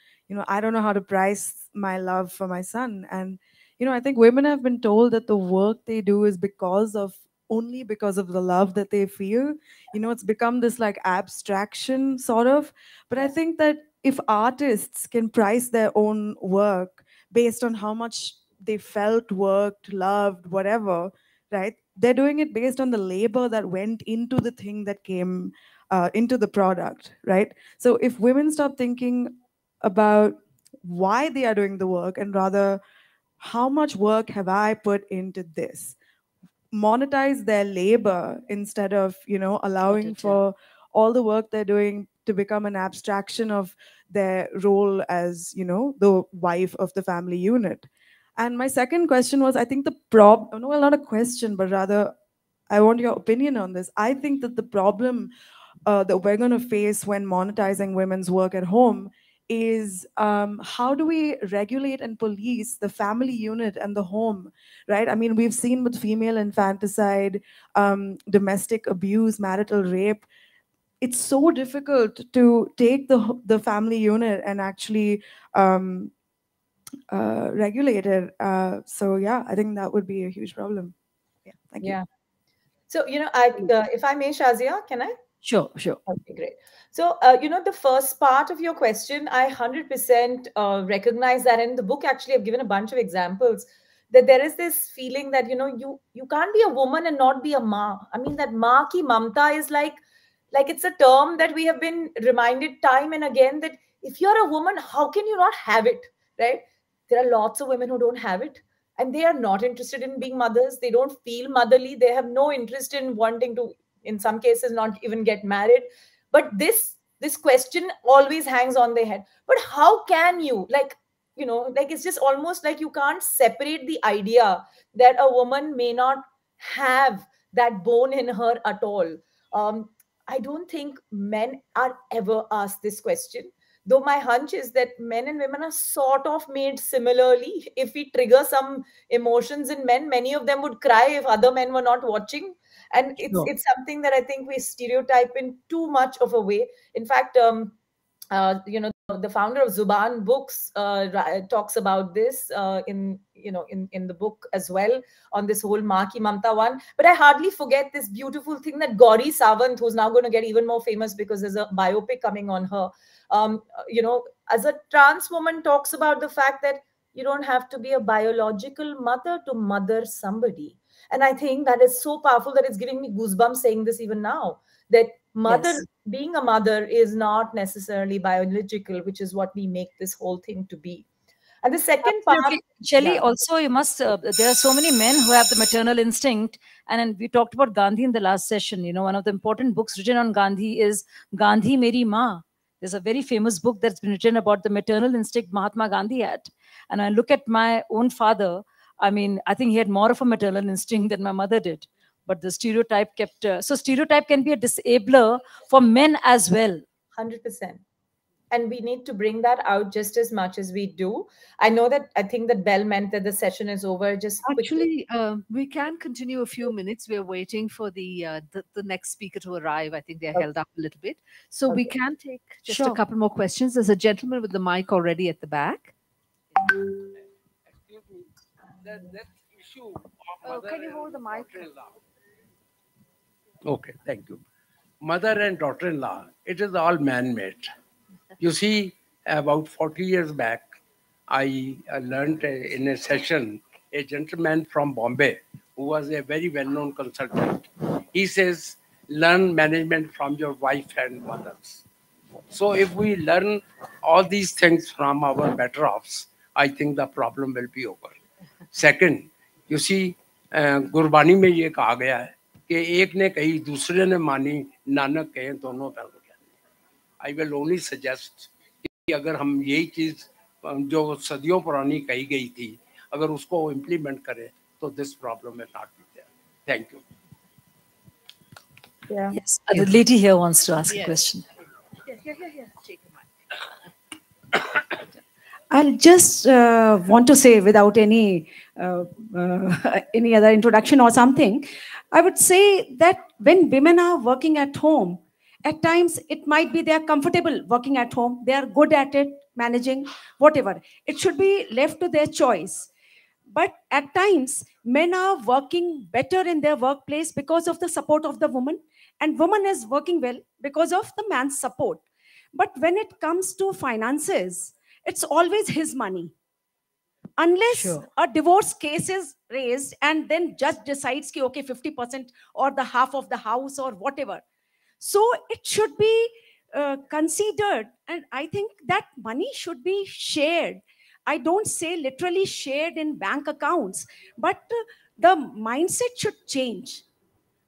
I don't know how to price my love for my son. And, I think women have been told that the work they do is only because of the love that they feel. It's become this like abstraction sort of. But I think that if artists can price their own work based on how much they felt, worked, loved, whatever, right? They're doing it based on the labor that went into the thing that came into the product, right? So if women stop thinking about why they are doing the work and rather how much work have I put into this, monetize their labor instead of allowing for all the work they're doing to become an abstraction of their role as the wife of the family unit. And my second question was, I think well, not a question, but rather I want your opinion on this. I think that the problem that we're going to face when monetizing women's work at home is how do we regulate and police the family unit and the home, right? I mean, we've seen with female infanticide, domestic abuse, marital rape. It's so difficult to take the family unit and actually regulate it. So yeah, I think that would be a huge problem. Yeah, thank you. Yeah. So, if I may, Shazia, can I? Sure, sure. Okay, great. So, the first part of your question, I 100% recognize that. In the book, actually, I've given a bunch of examples that there is this feeling that, you can't be a woman and not be a ma. I mean, that ma ki mamta is like it's a term that we have been reminded time and again that if you're a woman, how can you not have it, right? There are lots of women who don't have it and they are not interested in being mothers. They don't feel motherly. They have no interest in wanting to, in some cases, not even get married. But this question always hangs on their head. But how can you, it's just almost like you can't separate the idea that a woman may not have that bone in her at all. I don't think men are ever asked this question, though my hunch is that men and women are sort of made similarly. If we trigger some emotions in men, many of them would cry if other men were not watching. And it's something that I think we stereotype in too much of a way. In fact, the founder of Zuban Books talks about this in the book as well, on this whole Ma Ki Mamta one. But I hardly forget this beautiful thing that Gauri Sawant, who's now going to get even more famous because there's a biopic coming on her, as a trans woman, talks about the fact that you don't have to be a biological mother to mother somebody. And I think that is so powerful that it's giving me goosebumps saying this even now, that being a mother is not necessarily biological, which is what we make this whole thing to be. And the second part, Shelley, also you must, there are so many men who have the maternal instinct. And we talked about Gandhi in the last session. One of the important books written on Gandhi is Gandhi Meri Ma. There's a very famous book that's been written about the maternal instinct Mahatma Gandhi had. And I look at my own father, I mean, I think he had more of a maternal instinct than my mother did. But the stereotype kept... so stereotype can be a disabler for men as well. 100%. and we need to bring that out just as much as we do. I think that Bell meant that the session is over. Just quickly. Actually, we can continue a few minutes. We're waiting for the next speaker to arrive. I think they're held up a little bit. So we Okay. can take just a Sure. couple more questions. There's a gentleman with the mic already at the back. Excuse me, that issue of Oh, can you hold the mic? Okay, thank you. Mother and daughter-in-law, it is all man-made. You see, about 40 years back, I learned in a session, a gentleman from Bombay, who was a very well-known consultant. He says, learn management from your wife and mothers. So if we learn all these things from our better offs, I think the problem will be over. Second, you see, Gurbani में ये कहा गया है कि एक ने कही दूसरे ने मानी नानक कहे दोनों धर्म ज्ञानी. I will only suggest कि अगर हम यही चीज जो सदियों पुरानी कही गई थी अगर उसको इम्प्लीमेंट करें तो this problem will not be there. Thank you. Yeah. Yes, the lady here wants to ask a question. I'll just want to say, without any any other introduction or something, I would say that when women are working at home, at times it might be they are comfortable working at home, they are good at it, managing, whatever. It should be left to their choice. But at times, men are working better in their workplace because of the support of the woman, and woman is working well because of the man's support. But when it comes to finances, it's always his money. Unless Sure. a divorce case is raised and then judge decides ki, okay, 50% or the half of the house or whatever. So it should be considered, and I think that money should be shared. I don't say literally shared in bank accounts, but the mindset should change.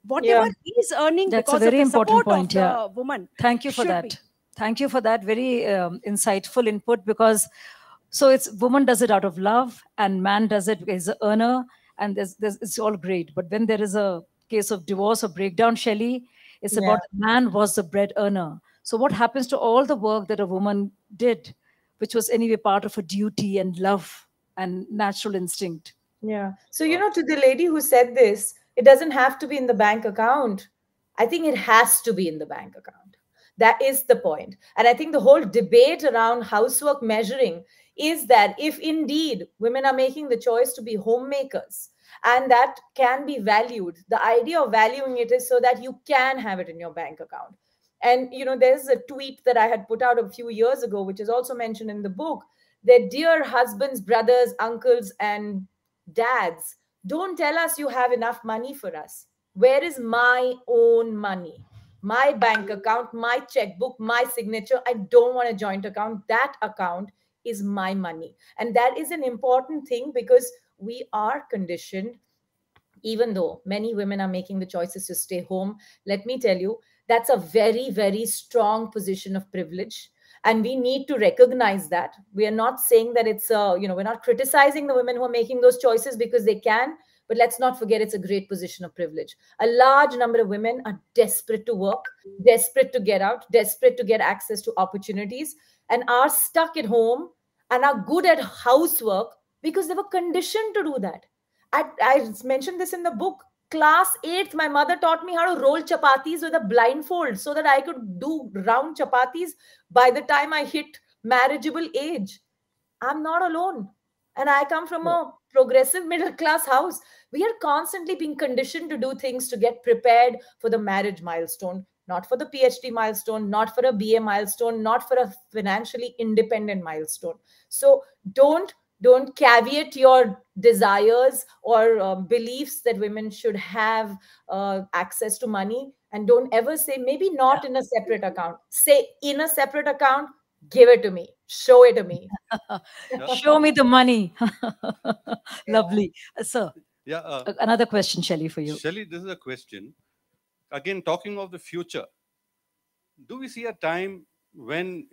Whatever Yeah. he is earning That's a because very of the important support point, of yeah. the woman. Thank you for should that. be. Thank you for that very insightful input, because so it's woman does it out of love and man does it as an earner, and it's all great. But when there is a case of divorce or breakdown, Shelley, it's Yeah. about the man was the bread earner. So what happens to all the work that a woman did, which was anyway part of her duty and love and natural instinct? Yeah. So, to the lady who said this, it doesn't have to be in the bank account. I think it has to be in the bank account. That is the point. And I think the whole debate around housework measuring is that if indeed women are making the choice to be homemakers, and that can be valued, the idea of valuing it is so that you can have it in your bank account. And, there's a tweet that I had put out a few years ago, which is also mentioned in the book, that dear husbands, brothers, uncles, and dads, don't tell us you have enough money for us. Where is my own money? My bank account, my checkbook, my signature. I don't want a joint account. That account is my money. And that is an important thing because we are conditioned, even though many women are making the choices to stay home. Let me tell you, that's a very, very strong position of privilege. And we need to recognize that. We are not saying that we're not criticizing the women who are making those choices because they can, but let's not forget it's a great position of privilege. A large number of women are desperate to work, desperate to get out, desperate to get access to opportunities, and are stuck at home and are good at housework because they were conditioned to do that. I mentioned this in the book. Class 8th, my mother taught me how to roll chapatis with a blindfold so that I could do round chapatis by the time I hit marriageable age. I'm not alone. And I come from a progressive middle class house. We are constantly being conditioned to do things to get prepared for the marriage milestone, not for the PhD milestone, not for a BA milestone, not for a financially independent milestone. So don't caveat your desires or beliefs that women should have access to money, and don't ever say maybe not in a separate account. Say in a separate account, give it to me, show it to me. Show me the money. Lovely. Sir, Yeah, another question, Shelley, for you. Shelley, this is a question. Again, talking of the future, do we see a time when,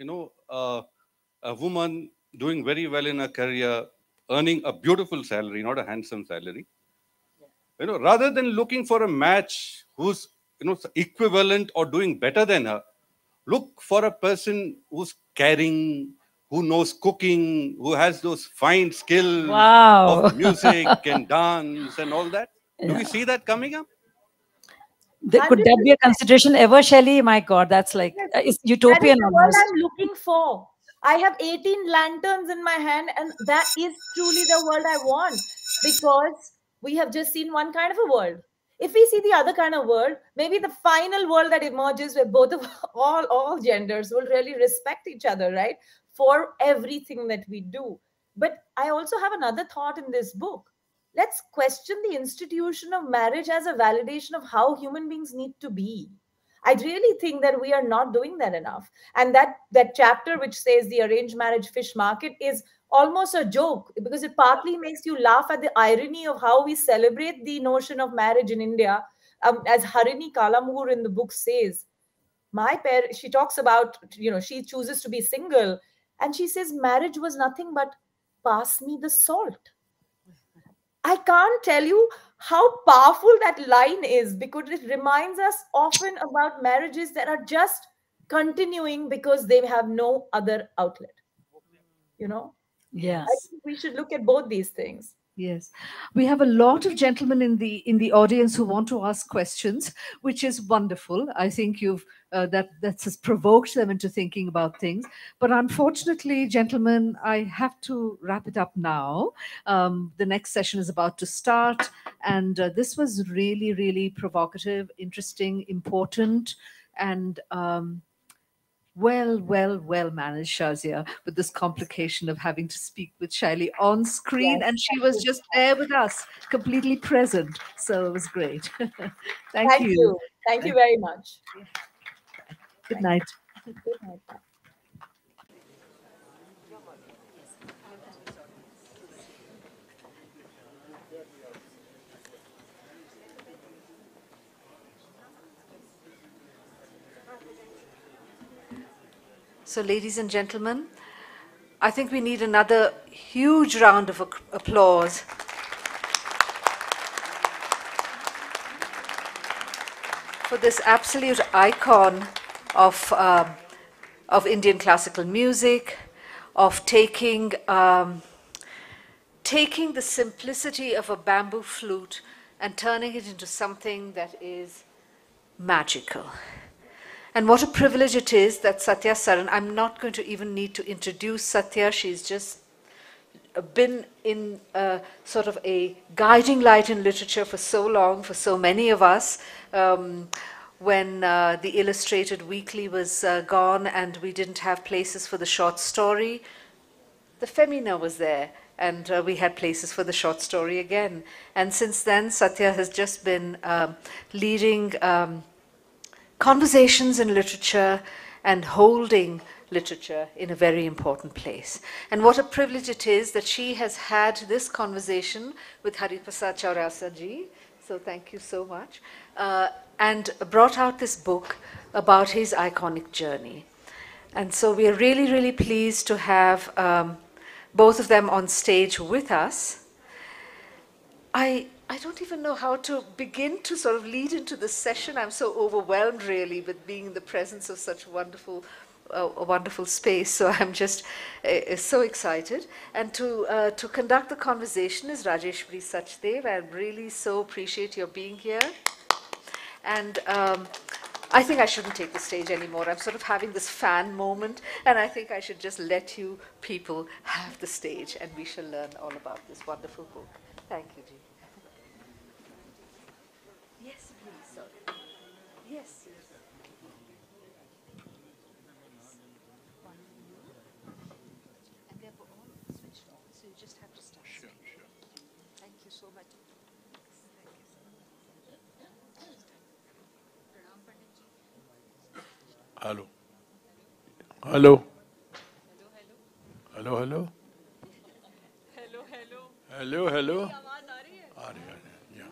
a woman doing very well in her career, earning a beautiful salary, not a handsome salary, rather than looking for a match who's, equivalent or doing better than her, look for a person who's caring, who knows cooking, who has those fine skills Wow. of music and dance and all that. Do we Yeah. see that coming up? Could that be a consideration ever, Shelley? My God, that's like, Yes. it's That is utopian the world almost. I'm looking for. I have 18 lanterns in my hand, and that is truly the world I want, because we have just seen one kind of a world. If we see the other kind of world, maybe the final world that emerges where both of all genders will really respect each other, right? For everything that we do. But I also have another thought in this book. Let's question the institution of marriage as a validation of how human beings need to be. I really think that we are not doing that enough. And that chapter which says the arranged marriage fish market is almost a joke, because it partly makes you laugh at the irony of how we celebrate the notion of marriage in India. As Harini Kalamoor in the book says, my parent, she talks about, she chooses to be single, and she says marriage was nothing but pass me the salt. I can't tell you how powerful that line is, because it reminds us often about marriages that are just continuing because they have no other outlet. You know, Yeah. I think we should look at both these things. Yes, we have a lot of gentlemen in the audience who want to ask questions, which is wonderful. I think you've that has provoked them into thinking about things. But unfortunately, gentlemen, I have to wrap it up now. The next session is about to start, and this was really, really provocative, interesting, important, and well managed, Shazia, with this complication of having to speak with Shaili on screen, Yes, and she thank was you. just there with us, completely present. So it was great. Thank Thank you. you. Thank you very much. Good night. Good night. Bye. So, ladies and gentlemen, I think we need another huge round of applause for this absolute icon of Indian classical music, of taking the simplicity of a bamboo flute and turning it into something that is magical. And what a privilege it is that Satya Saran, I'm not going to even need to introduce Satya, she's just been in sort of a guiding light in literature for so long, for so many of us. When the Illustrated Weekly was gone and we didn't have places for the short story, the Femina was there, and we had places for the short story again. And since then, Satya has just been leading conversations in literature and holding literature in a very important place. And what a privilege it is that she has had this conversation with Hariprasad Chaurasa ji, so thank you so much, and brought out this book about his iconic journey. And so we are really, really pleased to have both of them on stage with us. I don't even know how to begin to sort of lead into this session. I'm so overwhelmed, really, with being in the presence of such a wonderful space. So I'm just so excited. And to conduct the conversation is Rajeshwari Sachdev. I really so appreciate your being here. And I think I shouldn't take the stage anymore. I'm sort of having this fan moment, and I think I should just let you people have the stage, and we shall learn all about this wonderful book. Thank you, Ji. Yes, please. Sorry. Yes. And they're all switched on, so you just have to start. Sure, sure. Thank you so much. Hello. Hello. Hello, hello. Hello, hello. Hello, hello. आ रही है, yeah.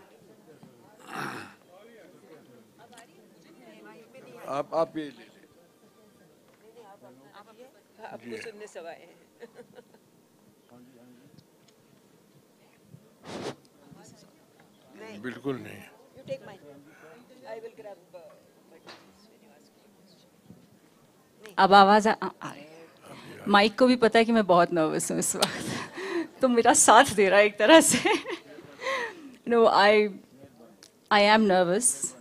आप ये ले ले. आपको सुनने सब आए हैं. बिल्कुल नहीं. You take mine. I will grab. When you ask me a question. अब आवाज आ रही है। माइक को भी पता है कि मैं बहुत नर्वस हूँ इस वक्त, तो मेरा साथ दे रहा है एक तरह से। No, I am nervous,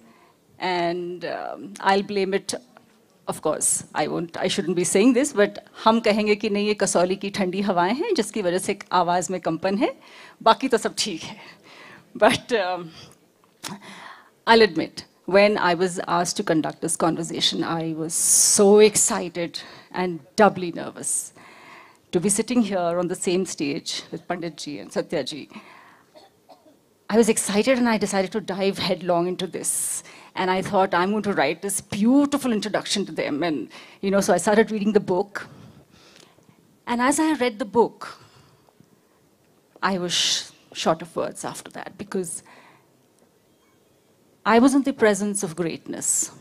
and I'll blame it. Of course, I shouldn't be saying this, but हम कहेंगे कि नहीं, ये कसौली की ठंडी हवाएं हैं जिसकी वजह से आवाज़ में कंपन है, बाकी तो सब ठीक है. But I'll admit, when I was asked to conduct this conversation, I was so excited and doubly nervous to be sitting here on the same stage with Pandit ji and Satya ji. I was excited and I decided to dive headlong into this. And I thought, I'm going to write this beautiful introduction to them. And, so I started reading the book. And as I read the book, I was short of words after that, because I was in the presence of greatness.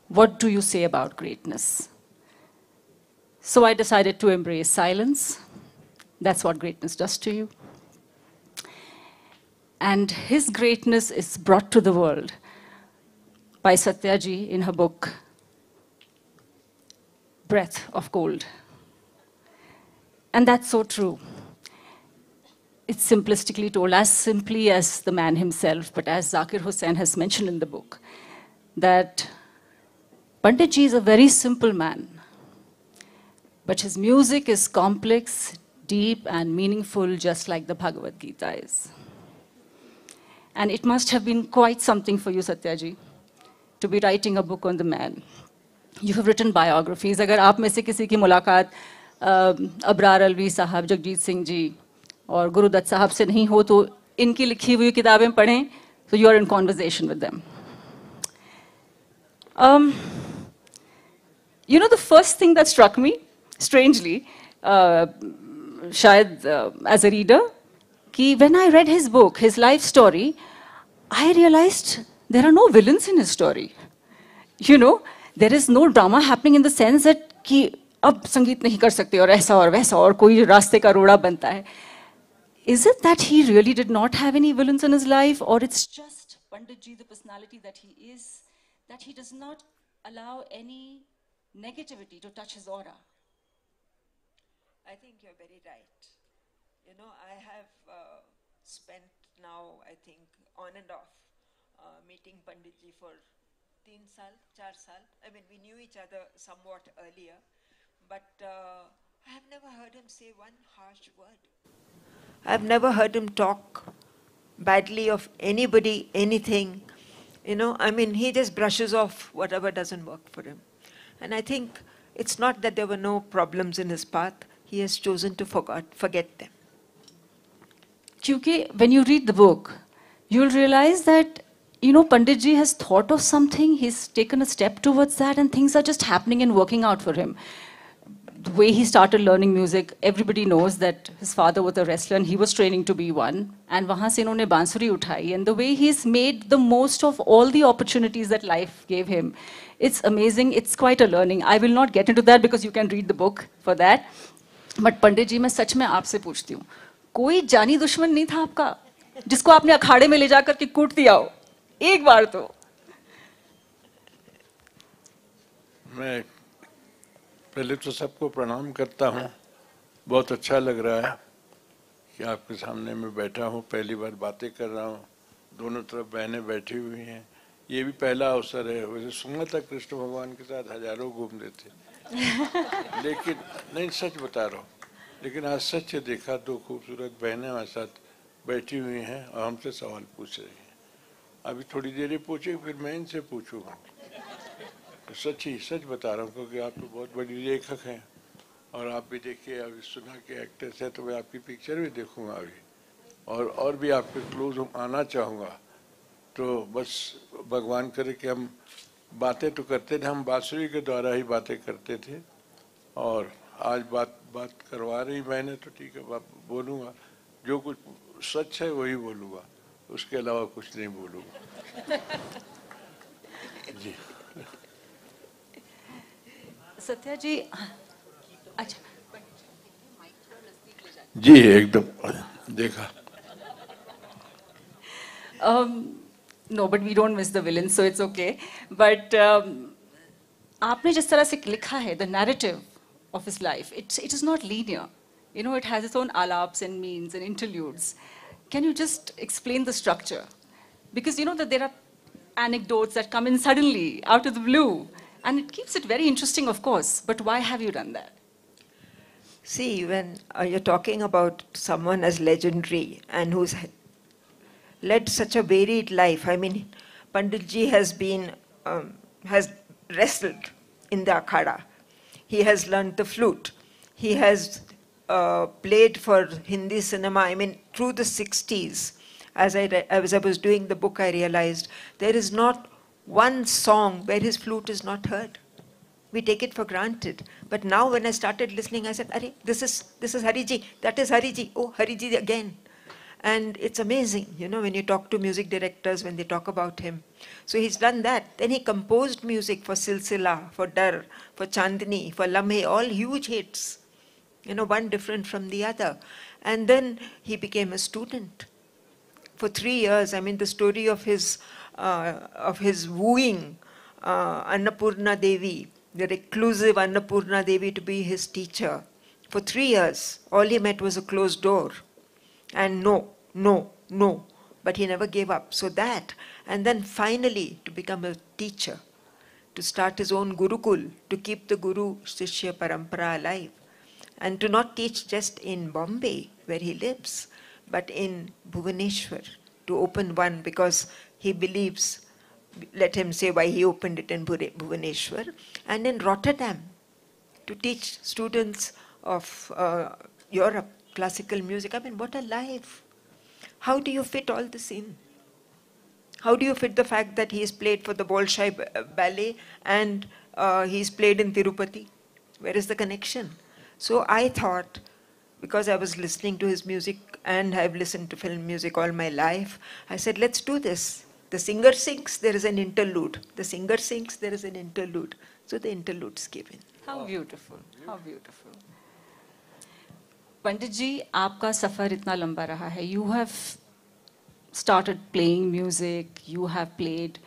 What do you say about greatness? So I decided to embrace silence. That's what greatness does to you. And his greatness is brought to the world by Satya ji in her book, Breath of Cold. And that's so true. It's simplistically told, as simply as the man himself, but as Zakir Hussain has mentioned in the book, that Pandit ji is a very simple man, but his music is complex, deep, and meaningful, just like the Bhagavad Gita is. And it must have been quite something for you, Satya ji, to be writing a book on the man. You have written biographies. अगर आप में से किसी की मुलाकात अबरार अलवी साहब, जगजीत सिंह जी और गुरुदत्त साहब से नहीं हो, तो इनकी लिखी हुई किताबें पढ़ें, so you are in conversation with them. The first thing that struck me, strangely, शायद as a reader, कि when I read his book, his life story, I realized there are no villains in his story. There is no drama happening in the sense that कि अब संगीत नहीं कर सकते और ऐसा और वैसा और कोई रास्ते का रोड़ा बनता है. Is it that he really did not have any villains in his life, or it's just Pandit ji, the personality that he is, that he does not allow any negativity to touch his aura? I think you're very right. I have spent now, I think, on and off meeting Panditji for 3 saal, 4 saal. I mean, we knew each other somewhat earlier, but I have never heard him say one harsh word. I've never heard him talk badly of anybody, anything. I mean, he just brushes off whatever doesn't work for him. And I think it's not that there were no problems in his path. He has chosen to forget them. Because when you read the book, you'll realize that, Pandit ji has thought of something, he's taken a step towards that, and things are just happening and working out for him. The way he started learning music, everybody knows that his father was a wrestler and he was training to be one. And wahan se inhone bansuri uthai. And the way he's made the most of all the opportunities that life gave him, it's amazing. It's quite a learning. I will not get into that because you can read the book for that. But Pandit ji, मैं सच में आपसे पूछती हूँ, कोई जानी दुश्मन नहीं था आपका जिसको आपने अखाड़े में ले जाकर के कूट दिया हो एक बार तो? मैं पहले तो सबको प्रणाम करता हूँ. बहुत अच्छा लग रहा है कि आपके सामने मैं बैठा हूँ, पहली बार बातें कर रहा हूँ. दोनों तरफ बहनें बैठी हुई हैं. ये भी पहला अवसर है. वैसे सुना था कृष्ण भगवान के साथ हजारों घूमते थे, लेकिन नहीं, सच बता रहा हूँ, लेकिन आज सच देखा. 2 खूबसूरत बहनें हमारे साथ बैठी हुई हैं और हमसे सवाल पूछ रही हैं. अभी थोड़ी देर ही पूछे, फिर मैं इनसे पूछूंगा. सच बता रहा हूँ, क्योंकि आप तो बहुत बड़ी लेखक हैं और आप भी देखिए, अभी सुना के एक्टर्स हैं, तो मैं आपकी पिक्चर भी देखूंगा अभी, और भी आपके क्लोज आना चाहूँगा. तो बस भगवान करे कि हम बातें तो करते थे, हम बांसुरी के द्वारा ही बातें करते थे, और आज बात करवा रही मैंने, तो ठीक है, बोलूँगा. जो कुछ सच है वही बोलूँगा, उसके अलावा कुछ नहीं बोलूँगा. जी सत्या जी, अच्छा जी, एकदम देखा. No, but we don't miss the villains, so it's okay. But आपने जिस तरह से लिखा है, the narrative of his life, it is not linear. You know, it has its own alaps and means and interludes. Can you just explain the structure? Because you know that there are anecdotes that come in suddenly out of the blue, and it keeps it very interesting, of course. But why have you done that? See, when you're talking about someone as legendary and who's led such a varied life, I mean, Panditji has wrestled in the akhada. He has learned the flute. He has played for Hindi cinema. I mean, through the 60s, as I was doing the book, I realized there is not one song where his flute is not heard. We take it for granted. But now when I started listening, I said, Arey, this is Hariji, that is Hariji, oh, Hariji again. And it's amazing, you know, when you talk to music directors, when they talk about him. So he's done that. Then he composed music for Silsila, for Dar, for Chandni, for Lamhe, all huge hits. You know, one different from the other. And then he became a student. For 3 years, I mean, the story of his wooing Annapurna Devi, the reclusive Annapurna Devi to be his teacher. For 3 years, all he met was a closed door. And no. But he never gave up. So that, and then finally to become a teacher, to start his own Gurukul, to keep the Guru Shishya Parampara alive. And to not teach just in Bombay, where he lives, but in Bhubaneswar, to open one because he believes, let him say why he opened it in Bhubaneswar, and in Rotterdam, to teach students of Europe classical music. I mean, what a life. How do you fit all this in? How do you fit the fact that he's played for the Bolshoi Ballet and he's played in Tirupati? Where is the connection? So I thought, because I was listening to his music and I've listened to film music all my life, I said, let's do this. The singer sings, there is an interlude. The singer sings, there is an interlude. So the interlude's given. How beautiful, how beautiful. Pandit ji, आपका सफर इतना लंबा रहा है. You have started playing music. You have played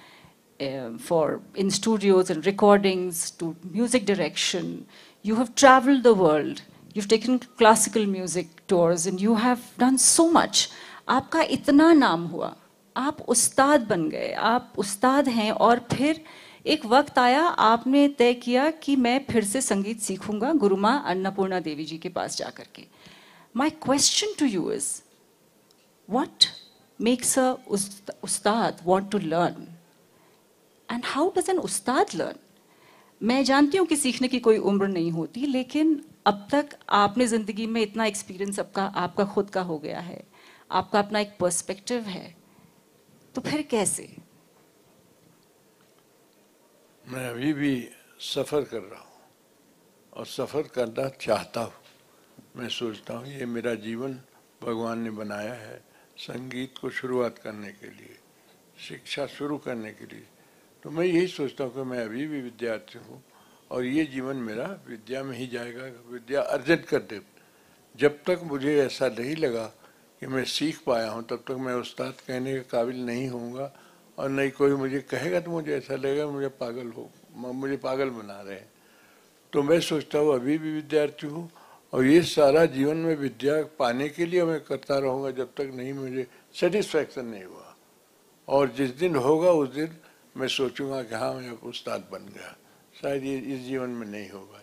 in studios and recordings, to music direction. You have traveled the world. You've taken classical music tours, and you have done so much. आपका इतना नाम हुआ. आप उस्ताद बन गए. आप उस्ताद हैं, और फिर एक वक्त आया, आपने तय किया कि मैं फिर से संगीत सीखूंगा गुरु माँ अन्नपूर्णा देवी जी के पास जाकर के. My question to you is, what makes a ustad want to learn? And how does an ustad learn? मैं जानती हूँ कि सीखने की कोई उम्र नहीं होती, लेकिन अब तक आपने ज़िंदगी में इतना एक्सपीरियंस आपका खुद का हो गया है, आपका अपना एक पर्सपेक्टिव है, तो फिर कैसे? मैं अभी भी सफ़र कर रहा हूँ और सफ़र करना चाहता हूँ. मैं सोचता हूँ ये मेरा जीवन भगवान ने बनाया है संगीत को शुरुआत करने के लिए, शिक्षा शुरू करने के लिए. तो मैं यही सोचता हूँ कि मैं अभी भी विद्यार्थी हूँ और ये जीवन मेरा विद्या में ही जाएगा, विद्या अर्जित करते. जब तक मुझे ऐसा नहीं लगा कि मैं सीख पाया हूँ, तब तक मैं उस्ताद कहने के काबिल नहीं होऊंगा, और नहीं कोई मुझे कहेगा तो मुझे ऐसा लगेगा मुझे पागल बना रहे हैं. तो मैं सोचता हूँ अभी भी विद्यार्थी हूँ और ये सारा जीवन में विद्या पाने के लिए मैं करता रहूँगा जब तक नहीं मुझे सेटिस्फैक्शन नहीं हुआ. और जिस दिन होगा उस दिन मैं सोचूंगा कि हाँ मैं उस्ताद बन गया. शायद ये इस जीवन में नहीं होगा,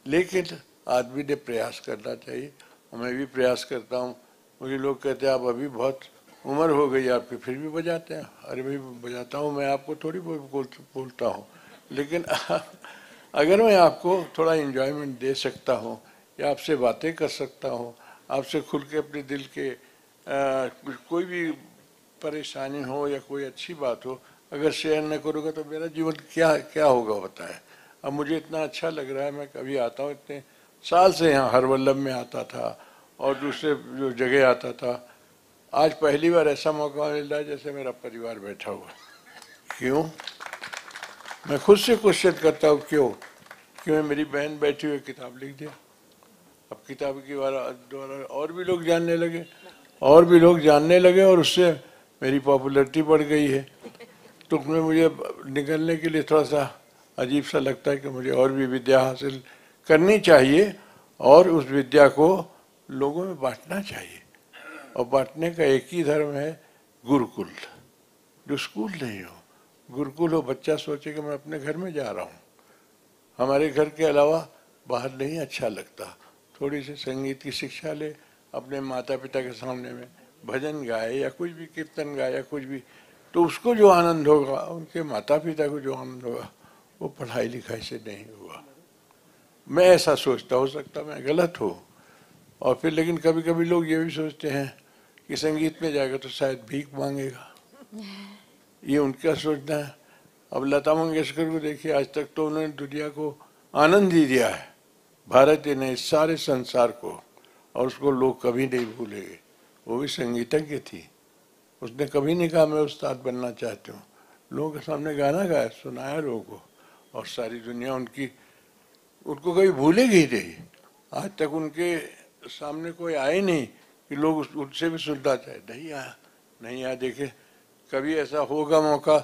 लेकिन आदमी ने प्रयास करना चाहिए और मैं भी प्रयास करता हूँ. मुझे लोग कहते हैं आप अभी बहुत उम्र हो गई आपकी, फिर भी बजाते हैं. अरे भाई बजाता हूँ, मैं आपको थोड़ी बोलता हूँ, लेकिन अगर मैं आपको थोड़ा इन्जॉयमेंट दे सकता हूँ या आपसे बातें कर सकता हूँ, आपसे खुल के अपने दिल के कोई भी परेशानी हो या कोई अच्छी बात हो, अगर शेयर न करूँगा तो मेरा जीवन क्या होगा बताए. अब मुझे इतना अच्छा लग रहा है, मैं कभी आता हूँ, इतने साल से यहाँ हरवल्लभ में आता था और दूसरे जो जगह आता था. आज पहली बार ऐसा मौका मिल रहा है जैसे मेरा परिवार बैठा हुआ. क्यों? मैं खुद से क्वेश्चन करता हूँ क्यों मेरी बहन बैठी हुई किताब लिख दिया. अब किताब के द्वारा और भी लोग जानने लगे और उससे मेरी पॉपुलैरिटी बढ़ गई है. तो उसमें मुझे निकलने के लिए थोड़ा सा अजीब सा लगता है कि मुझे और भी विद्या हासिल करनी चाहिए और उस विद्या को लोगों में बांटना चाहिए। और बांटने का एक ही धर्म है, गुरुकुल, जो स्कूल नहीं हो, गुरुकुल हो। बच्चा सोचे कि मैं अपने घर में जा रहा हूँ, हमारे घर के अलावा बाहर नहीं अच्छा लगता, थोड़ी सी संगीत की शिक्षा ले, अपने माता पिता के सामने में भजन गाए या कुछ भी कीर्तन गाए या कुछ भी, तो उसको जो आनंद होगा, उनके माता पिता को जो आनंद होगा, वो पढ़ाई लिखाई से नहीं होगा। मैं ऐसा सोचता, हो सकता मैं गलत हो। और फिर लेकिन कभी कभी लोग ये भी सोचते हैं कि संगीत में जाएगा तो शायद भीख मांगेगा, ये उनका सोचना है। अब लता मंगेशकर को देखिए, आज तक तो उन्होंने दुनिया को आनंद ही दिया है, भारत ही नहीं सारे संसार को, और उसको लोग कभी नहीं भूलेंगे। वो भी संगीतज्ञ थी, उसने कभी नहीं कहा मैं उस्ताद बनना चाहती हूँ, लोगों के सामने गाना गाया, सुनाया लोगों को, और सारी दुनिया उनको कभी भूलेगी ही नहीं। आज तक उनके सामने कोई आए नहीं कि लोग उनसे भी सुनना चाहे, नहीं आया। देखिए कभी ऐसा होगा मौका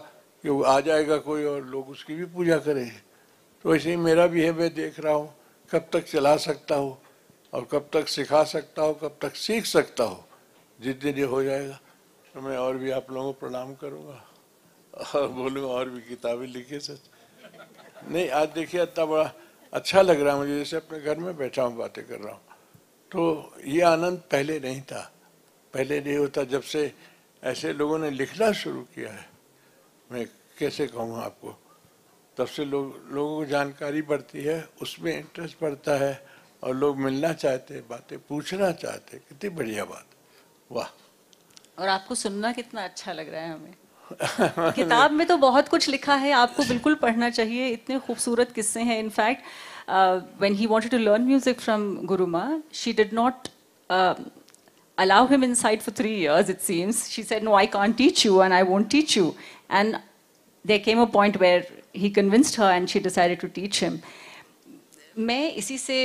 कि वो आ जाएगा कोई और लोग उसकी भी पूजा करेंगे। तो ऐसे ही मेरा भी है, मैं देख रहा हूँ कब तक चला सकता हूँ और कब तक सिखा सकता हूँ, कब तक सीख सकता हूँ। जिस दिन ये हो जाएगा तो मैं और भी आप लोगों को प्रणाम करूँगा और बोलूँगा और भी किताबें लिखिए। सच नहीं, आज देखिए इतना बड़ा अच्छा लग रहा है मुझे, जैसे अपने घर में बैठा हूँ बातें कर रहा हूँ। तो ये आनंद पहले नहीं था, पहले नहीं होता। जब से ऐसे लोगों ने लिखना शुरू किया है, मैं कैसे कहूँ आपको, तब से लोगों को जानकारी बढ़ती है, उसमें इंटरेस्ट बढ़ता है और लोग मिलना चाहते हैं, बातें पूछना चाहते हैं। कितनी बढ़िया बात, वाह। और आपको सुनना कितना अच्छा लग रहा है हमें। किताब में तो बहुत कुछ लिखा है, आपको बिल्कुल पढ़ना चाहिए, इतने खूबसूरत किस्से हैं। In fact when he wanted to learn music from Guru Ma, she did not allow him inside for 3 years, it seems. She said, no, I can't teach you and I won't teach you. And there came a point where he convinced her and she decided to teach him. मैं इसी से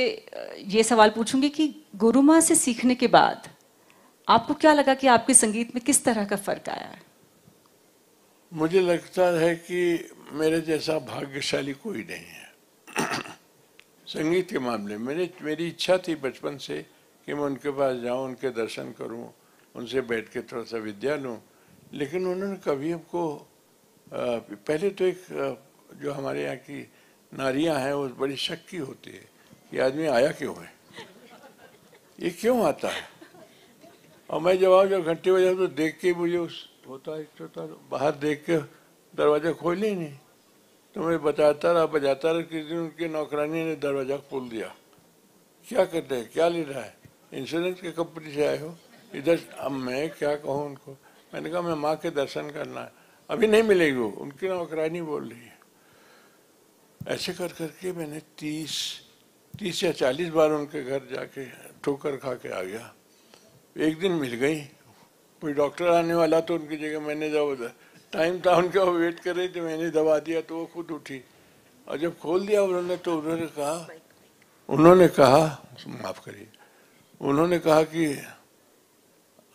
ये सवाल पूछूंगी कि गुरु माँ से सीखने के बाद आपको क्या लगा कि आपके संगीत में किस तरह का फर्क आया है? मुझे लगता है कि मेरे जैसा भाग्यशाली कोई नहीं है संगीत के मामले में। मेरी इच्छा थी बचपन से कि मैं उनके पास जाऊं, उनके दर्शन करूं, उनसे बैठ के थोड़ा सा विद्या लूं, लेकिन उन्होंने कभी हमको पहले तो एक जो हमारे यहाँ की नारियां हैं वो बड़ी शक की होती है कि आदमी आया क्यों है, ये क्यों आता है। और मैं जब घंटे बजा तो देख के मुझे होता बाहर देख के दरवाजा खोल ही नहीं, तो मैं बजाता रहा किसी दिन उनके नौकरानी ने दरवाजा खोल दिया। क्या कर रहे हैं, क्या ले रहा है, इंश्योरेंस की कंपनी से आए हो इधर। अब मैं क्या कहूँ उनको, मैंने कहा मैं माँ के दर्शन करना है, अभी नहीं मिलेगी वो, उनकी नौकरानी बोल रही है। ऐसे कर करके मैंने 30 या 40 बार उनके घर जाके ठोकर खा के आ गया। एक दिन मिल गई, कोई डॉक्टर आने वाला तो उनकी जगह मैंने जब टाइम था उनका वो वेट कर रही थी, मैंने दबा दिया तो वो खुद उठी और जब खोल दिया उन्होंने तो उन्होंने कहा माफ करिए, उन्होंने कहा कि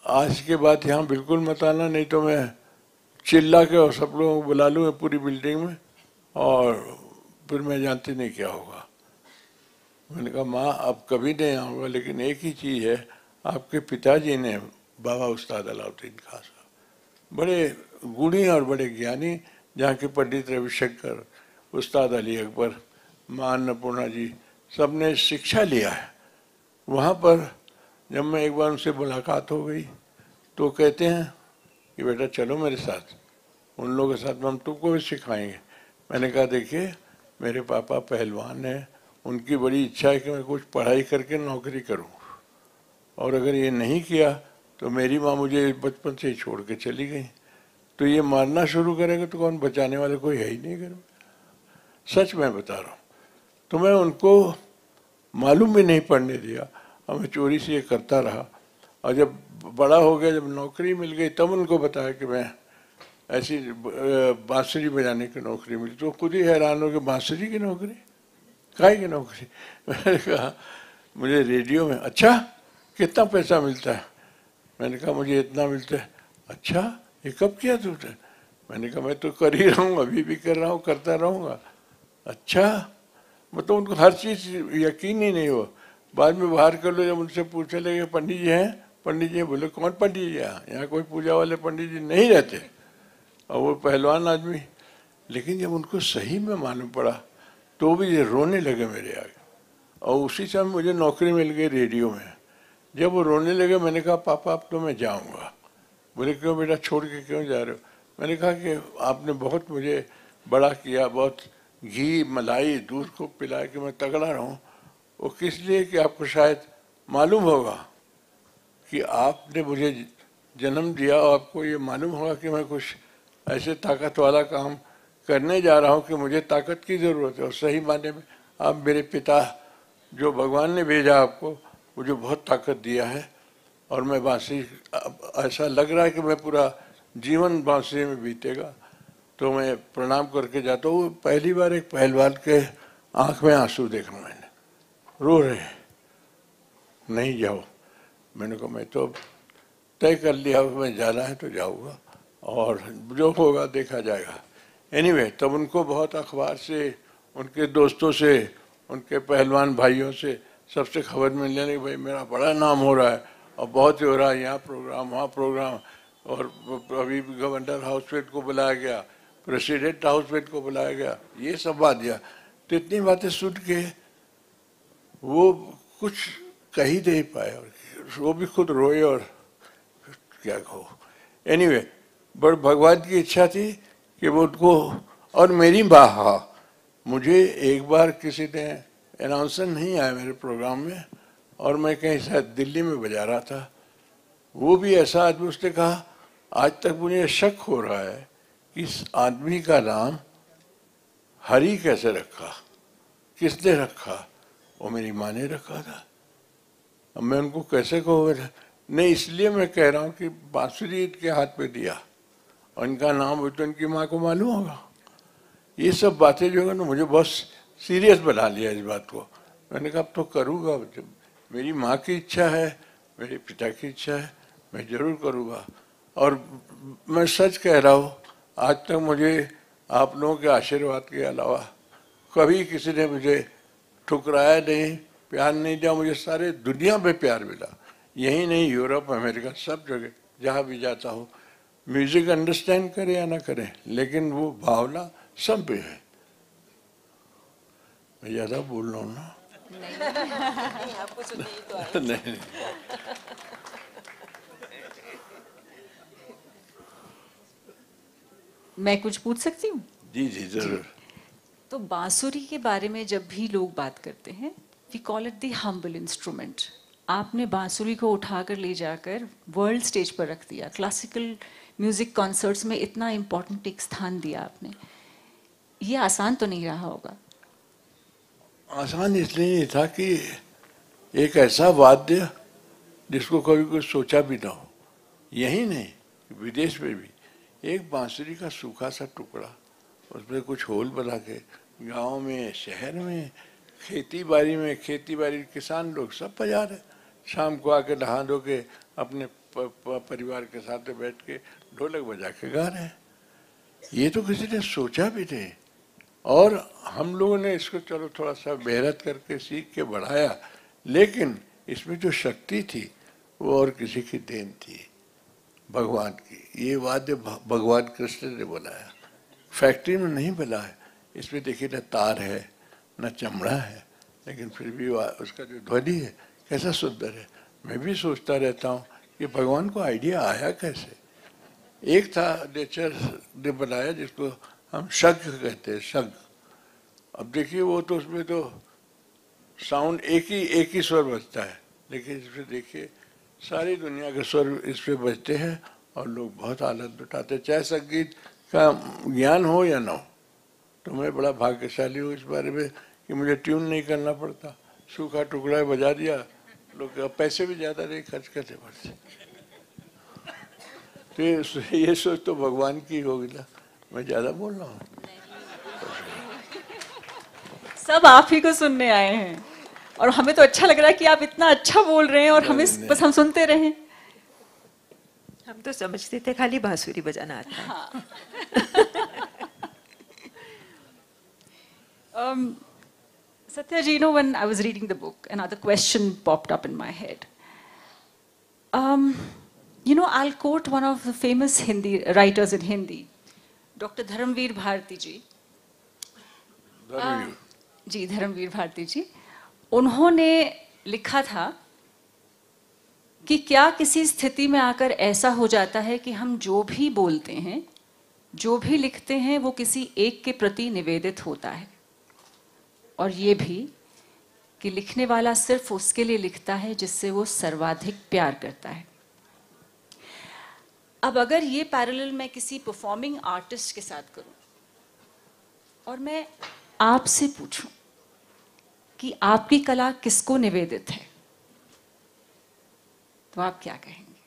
आज के बाद यहाँ बिल्कुल मत आना, नहीं तो मैं चिल्ला के और सब लोगों को बुला लूँ पूरी बिल्डिंग में और फिर मैं जानती नहीं क्या होगा। मैंने कहा माँ अब कभी नहीं आऊँगा, लेकिन एक ही चीज़ है, आपके पिताजी ने बाबा उस्ताद अलाउद्दीन खान साहब बड़े गुणी और बड़े ज्ञानी, जहाँ के पंडित रविशंकर, उस्ताद अली अकबर, माँ अन्नपूर्णा जी, सब ने शिक्षा लिया है। वहाँ पर जब मैं एक बार उनसे मुलाकात हो गई तो कहते हैं कि बेटा चलो मेरे साथ, उन लोगों के साथ हम तुमको भी सिखाएंगे। मैंने कहा देखिए मेरे पापा पहलवान हैं, उनकी बड़ी इच्छा है कि मैं कुछ पढ़ाई करके नौकरी करूं, और अगर ये नहीं किया तो मेरी माँ मुझे बचपन से ही छोड़ के चली गई, तो ये मारना शुरू करेगा तो कौन बचाने वाले कोई है ही नहीं घर में। सच मैं बता रहा हूँ। तो मैं उनको मालूम भी नहीं पढ़ने दिया और मैं चोरी से ये करता रहा, और जब बड़ा हो गया, जब नौकरी मिल गई, तब उनको बताया कि मैं ऐसी बांसुरी बजाने की नौकरी मिली। तो खुद ही हैरान हो गए, बांसुरी की नौकरी, काहे की नौकरी। मैंने कहा मुझे रेडियो में। अच्छा कितना पैसा मिलता है? मैंने कहा मुझे इतना मिलता है। अच्छा ये कब किया तुमने? मैंने कहा मैं तो कर ही रहा हूँ, अभी भी कर रहा हूँ, करता रहूँगा। अच्छा, मतलब उनको हर चीज़ यकीन ही नहीं हो। बाद में बाहर कर लो, जब उनसे पूछने लगे पंडित जी हैं, पंडित जी बोले कौन पंडित जी? यहाँ कोई पूजा वाले पंडित जी नहीं रहते, और वो पहलवान आदमी। लेकिन जब उनको सही में मालूम पड़ा तो भी ये रोने लगे मेरे आगे। और उसी समय मुझे नौकरी मिल गई रेडियो में। जब वो रोने लगे, मैंने कहा पापा अब तो मैं जाऊँगा। बोले क्यों बेटा, छोड़ के क्यों जा रहे हो? मैंने कहा कि आपने बहुत मुझे बड़ा किया, बहुत घी मलाई दूध को पिलाया कि मैं तगड़ा रहूं। वो किस लिए कि आपको शायद मालूम होगा कि आपने मुझे जन्म दिया, और आपको ये मालूम होगा कि मैं कुछ ऐसे ताकत वाला काम करने जा रहा हूं कि मुझे ताकत की ज़रूरत है। और सही मायने में आप मेरे पिता, जो भगवान ने भेजा आपको, मुझे बहुत ताकत दिया है। और मैं बांसुरी, ऐसा लग रहा है कि मैं पूरा जीवन बांसुरी में बीतेगा। तो मैं प्रणाम करके जाता हूँ। पहली बार एक पहलवान के आंख में आंसू देखा मैंने, रो रहे हैं, नहीं जाओ। मैंने कहा मैं तो तय कर लिया, मैं जाना है तो जाऊँगा, और जो होगा देखा जाएगा। एनीवे, तब उनको बहुत अखबार से, उनके दोस्तों से, उनके पहलवान भाइयों से, सबसे खबर मिलने लगी भाई मेरा बड़ा नाम हो रहा है और बहुत ही हो रहा है, यहाँ प्रोग्राम वहाँ प्रोग्राम। और अभी गवर्नर हाउसमेट को बुलाया गया, प्रेसिडेंट हाउसमेट को बुलाया गया, ये सब बात दिया। तो इतनी बातें सुन के वो कुछ कह ही नहीं पाए, और वो भी खुद रोए, और क्या कहो। एनीवे, बट भगवान की इच्छा थी कि वो उनको, और मेरी बाहा, मुझे एक बार किसी ने अनाउंसर नहीं आया मेरे प्रोग्राम में, और मैं कहीं शायद दिल्ली में बजा रहा था। वो भी ऐसा आदमी, उसने कहा आज तक मुझे शक हो रहा है कि इस आदमी का नाम हरि कैसे रखा, किसने रखा? वो मेरी माँ ने रखा था। अब मैं उनको कैसे कहूँ? नहीं, इसलिए मैं कह रहा हूँ कि बांसुरी इनके हाथ में दिया, और इनका नाम भी तो इनकी माँ को मालूम होगा। ये सब बातें जो है ना, मुझे बहुत सीरियस बना लिया इस बात को। मैंने कहा अब तो करूँगा, मेरी माँ की इच्छा है, मेरे पिता की इच्छा है, मैं जरूर करूँगा। और मैं सच कह रहा हूँ, आज तक मुझे आप लोगों के आशीर्वाद के अलावा कभी किसी ने मुझे ठुकराया नहीं, प्यार नहीं दिया। मुझे सारे दुनिया में प्यार मिला, यही नहीं, यूरोप अमेरिका सब जगह जहाँ भी जाता हूँ। म्यूजिक अंडरस्टैंड करें या ना करें, लेकिन वो भावना सब पे है। मैं ज़्यादा बोल रहा हूँ ना? नहीं, आपको सुनने ही तो आए। नहीं। मैं कुछ पूछ सकती हूँ? जी जी जरूर। तो बांसुरी के बारे में जब भी लोग बात करते हैं, we call it the humble instrument. आपने बांसुरी को उठाकर ले जाकर वर्ल्ड स्टेज पर रख दिया, क्लासिकल म्यूजिक कॉन्सर्ट्स में इतना इम्पोर्टेंट एक स्थान दिया आपने। ये आसान तो नहीं रहा होगा? आसान इसलिए नहीं था कि एक ऐसा वाद्य जिसको कभी कोई सोचा भी ना हो, यही नहीं विदेश में भी, एक बांसुरी का सूखा सा टुकड़ा, उसमें कुछ होल बना के गाँव में, शहर में, खेती बाड़ी किसान लोग सब बजा रहे। शाम को आके नहा धो के अपने परिवार के साथ बैठ के ढोलक बजा के गा रहे हैं। ये तो किसी ने सोचा भी नहीं, और हम लोगों ने इसको चलो थोड़ा सा मेहनत करके सीख के बढ़ाया, लेकिन इसमें जो शक्ति थी वो और किसी की देन थी, भगवान की। ये वाद्य भगवान कृष्ण ने बनाया, फैक्ट्री में नहीं बना है। इसमें देखिए न तार है न चमड़ा है, लेकिन फिर भी उसका जो ध्वनि है कैसा सुंदर है। मैं भी सोचता रहता हूँ कि भगवान को आइडिया आया कैसे। एक था नेचर ने बनाया जिसको हम शंख कहते हैं, शंख। अब देखिए वो तो उसमें तो साउंड एक ही स्वर बजता है, लेकिन इसमें देखिए सारी दुनिया के स्वर इस पे बजते हैं और लोग बहुत आनंद उठाते हैं, चाहे संगीत का ज्ञान हो या ना हो। तो मैं बड़ा भाग्यशाली हूँ इस बारे में कि मुझे ट्यून नहीं करना पड़ता, सूखा टुकड़ा बजा दिया, लोग पैसे भी ज़्यादा नहीं खर्च करते पड़ते। तो ये सोच तो भगवान की होगी ना, मैं ज़्यादा बोल रहा हूँ। सब आप ही को सुनने आए हैं, और हमें तो अच्छा लग रहा है कि आप इतना अच्छा बोल रहे हैं, और हमें बस हम सुनते रहें। हम तो समझते थे खाली बांसुरी बजाना आता है। हाँ। Satya, when I was reading the book, another question popped up in my head. I'll quote one of the famous Hindi writers in Hindi, Dr. Dharamveer Bharati ji. जी, धर्मवीर भारती जी. उन्होंने लिखा था कि क्या किसी स्थिति में आकर ऐसा हो जाता है कि हम जो भी बोलते हैं, जो भी लिखते हैं, वो किसी एक के प्रति निवेदित होता है, और ये भी कि लिखने वाला सिर्फ उसके लिए लिखता है जिससे वो सर्वाधिक प्यार करता है. अब अगर ये पैरेलल मैं किसी परफॉर्मिंग आर्टिस्ट के साथ करूं और मैं आपसे पूछूं कि आपकी कला किसको निवेदित है, तो आप क्या कहेंगे?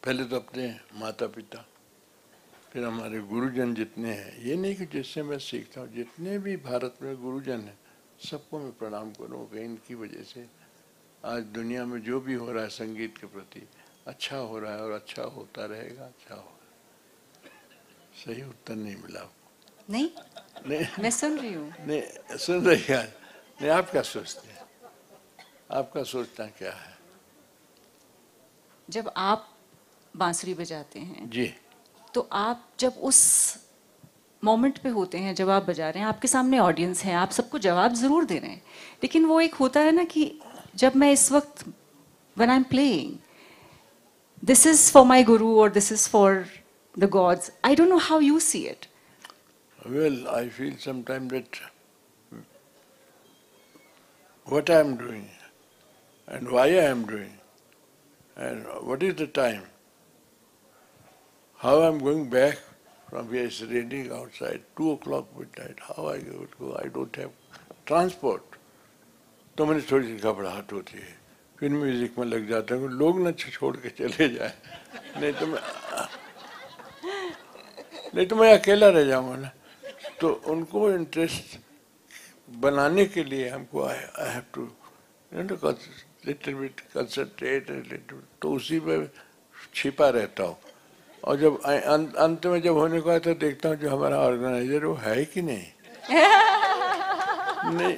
पहले तो अपने माता पिता, फिर हमारे गुरुजन जितने हैं. ये नहीं कि जिससे मैं सीखता हूँ, जितने भी भारत में गुरुजन हैं सबको मैं प्रणाम करूँगा. इनकी वजह से आज दुनिया में जो भी हो रहा है संगीत के प्रति अच्छा हो रहा है और अच्छा होता रहेगा. अच्छा होगा. सही उत्तर नहीं मिला आपको? नहीं, मैं सुन रही हूँ. नहीं सुन रही है. नहीं, आप क्या सोचते हैं? आपका सोचना क्या है? जब आप बांसुरी बजाते हैं जी, तो आप जब उस मोमेंट पे होते हैं, जब आप बजा रहे हैं, आपके सामने ऑडियंस है, आप सबको जवाब जरूर दे रहे हैं, लेकिन वो एक होता है ना कि जब मैं इस वक्त when I'm playing, this is for my guru or this is for the gods. I don't know how you see it. well, I feel sometimes that what I am doing and why I am doing and what is the time, how I am going back from here. It's raining outside, 2 o'clock midnight, how I would go, I don't have transport. तो मैंने थोड़ी सी घबराहट होती है, फिर music में लग जाता हूँ. लोग न छोड़ के चले जाए, नहीं तो मैं अकेला रह जाऊँगा ना. तो उनको इंटरेस्ट बनाने के लिए हमको I have to little bit concentrate, तो उसी में छिपा रहता हूँ. और जब अंत में जब होने को आया तो देखता हूँ जो हमारा ऑर्गेनाइजर वो है कि नहीं. नहीं,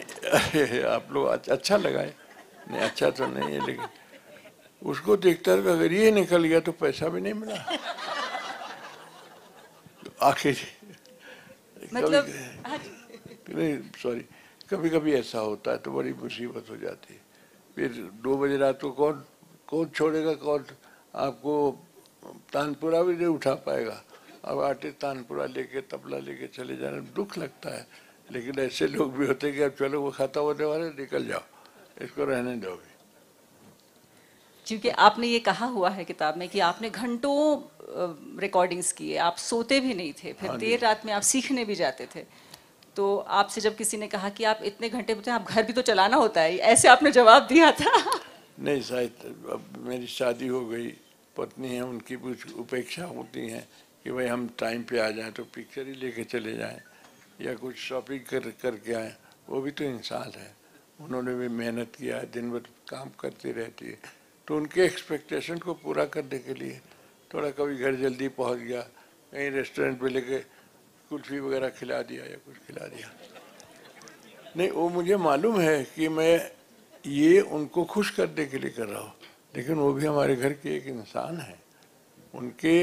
आप लोग अच्छा लगाए. नहीं, अच्छा तो नहीं है, लेकिन उसको देखता है अगर ये निकल गया तो पैसा भी नहीं मिला. तो आखिर मतलब नहीं, सॉरी, कभी कभी ऐसा होता है तो बड़ी मुसीबत हो जाती है. फिर 2 बजे रात को कौन छोड़ेगा, कौन आपको तानपुरा भी नहीं उठा पाएगा. अब आर्टिस्ट तानपुरा लेके तबला लेके चले जाने दुख लगता है, लेकिन ऐसे लोग भी होते हैं कि अब चलो वो खत्म होने वाले, निकल जाओ, इसको रहने दो भी. क्योंकि आपने ये कहा हुआ है किताब में कि आपने घंटों रिकॉर्डिंग्स किए, आप सोते भी नहीं थे, फिर देर रात में आप सीखने भी जाते थे. तो आपसे जब किसी ने कहा कि आप इतने घंटे बोलते हैं, आप घर भी तो चलाना होता है, ऐसे आपने जवाब दिया था. नहीं, शायद अब मेरी शादी हो गई, पत्नी है, उनकी कुछ उपेक्षा होती है कि भाई हम टाइम पे आ जाएं तो पिक्चर ही लेके चले जाएं या कुछ शॉपिंग करके आए. वो भी तो इंसान है, उन्होंने भी मेहनत किया है, दिन भर काम करती रहती है. तो उनके एक्सपेक्टेशन को पूरा करने के लिए थोड़ा कभी घर जल्दी पहुंच गया, कहीं रेस्टोरेंट पे लेके कुल्फी वगैरह खिला दिया या कुछ खिला दिया. नहीं, वो मुझे मालूम है कि मैं ये उनको खुश करने के लिए कर रहा हूँ, लेकिन वो भी हमारे घर के एक इंसान है. उनके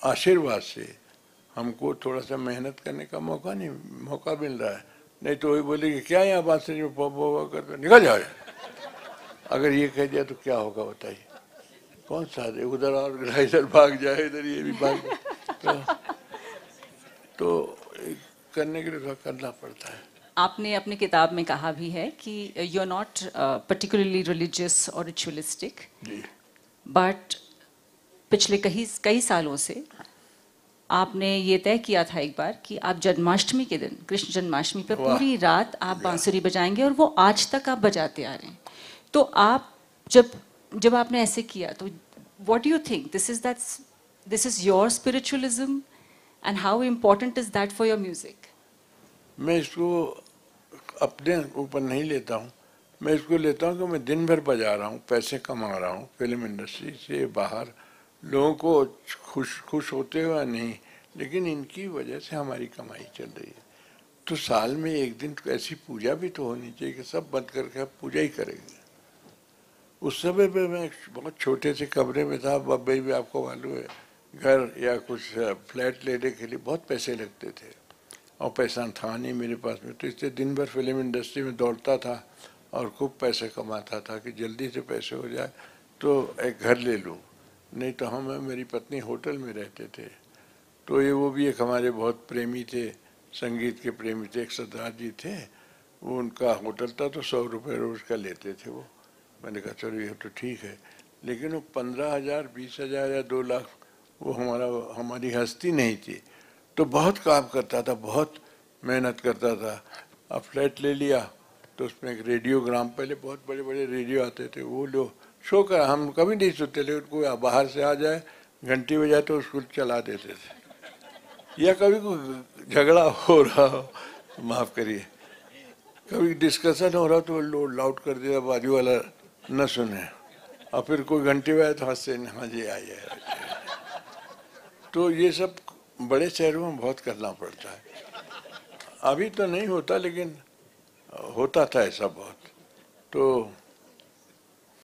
आशीर्वाद से हमको थोड़ा सा मेहनत करने का मौका मिल रहा है. नहीं तो वही बोले कि क्या यहाँ बात से करते निकल जाओ. अगर ये कह दिया तो क्या होगा बताइए. कौन सा है, उधर ऑर्गेनाइजर भाग जाए, इधर ये भी भाग जाए. तो करने के लिए करना पड़ता है. आपने अपनी किताब में कहा भी है कि you are not particularly religious और रिचुअलिस्टिक, बट पिछले कई सालों से आपने ये तय किया था एक बार कि आप जन्माष्टमी के दिन, कृष्ण जन्माष्टमी पर पूरी रात आप बांसुरी बजाएंगे, और वो आज तक आप बजाते आ रहे हैं. तो आप जब आपने ऐसे किया तो what do you think this is your spiritualism and how important is that for your music? मैं इसको अपने ऊपर नहीं लेता हूँ, मैं इसको लेता हूँ कि मैं दिन भर बजा रहा हूँ, पैसे कमा रहा हूँ फिल्म इंडस्ट्री से बाहर, लोगों को खुश होते हुए नहीं, लेकिन इनकी वजह से हमारी कमाई चल रही है। तो साल में एक दिन ऐसी पूजा भी तो होनी चाहिए कि सब बंद करके आप पूजा ही करेंगे। उस समय पे मैं बहुत छोटे से कमरे में था। बम्बई में आपको मालूम है घर या कुछ फ्लैट लेने के लिए बहुत पैसे लगते थे और पैसा था नहीं मेरे पास में, तो इसलिए दिन भर फिल्म इंडस्ट्री में दौड़ता था और खूब पैसे कमाता था कि जल्दी से पैसे हो जाए तो एक घर ले लूँ। नहीं तो हम मेरी पत्नी होटल में रहते थे। तो ये वो भी एक हमारे बहुत प्रेमी थे, संगीत के प्रेमी थे, एक सरदार जी थे, वो उनका होटल था तो 100 रुपये रोज़ का लेते थे वो। मैंने कहा चलो ये तो ठीक है, लेकिन वो 15,000, 20,000 या 2 लाख वो हमारी हस्ती नहीं थी। तो बहुत काम करता था, बहुत मेहनत करता था। अब फ्लैट ले लिया तो उसमें एक रेडियोग्राम, पहले बहुत बड़े बड़े रेडियो आते थे, वो लो शो का हम कभी नहीं सुनते, लेकिन कोई बाहर से आ जाए घंटी बजाए तो उसको चला देते थे। या कभी कोई झगड़ा हो रहा हो, माफ़ करिए, कभी डिस्कशन हो रहा तो लो लाउड कर दिया, बाजू वाला न सुने, और फिर कोई घंटी बजाए तो हंसते, हाँ जी आइए। तो ये सब बड़े शहरों में बहुत करना पड़ता है। अभी तो नहीं होता, लेकिन होता था ऐसा बहुत। तो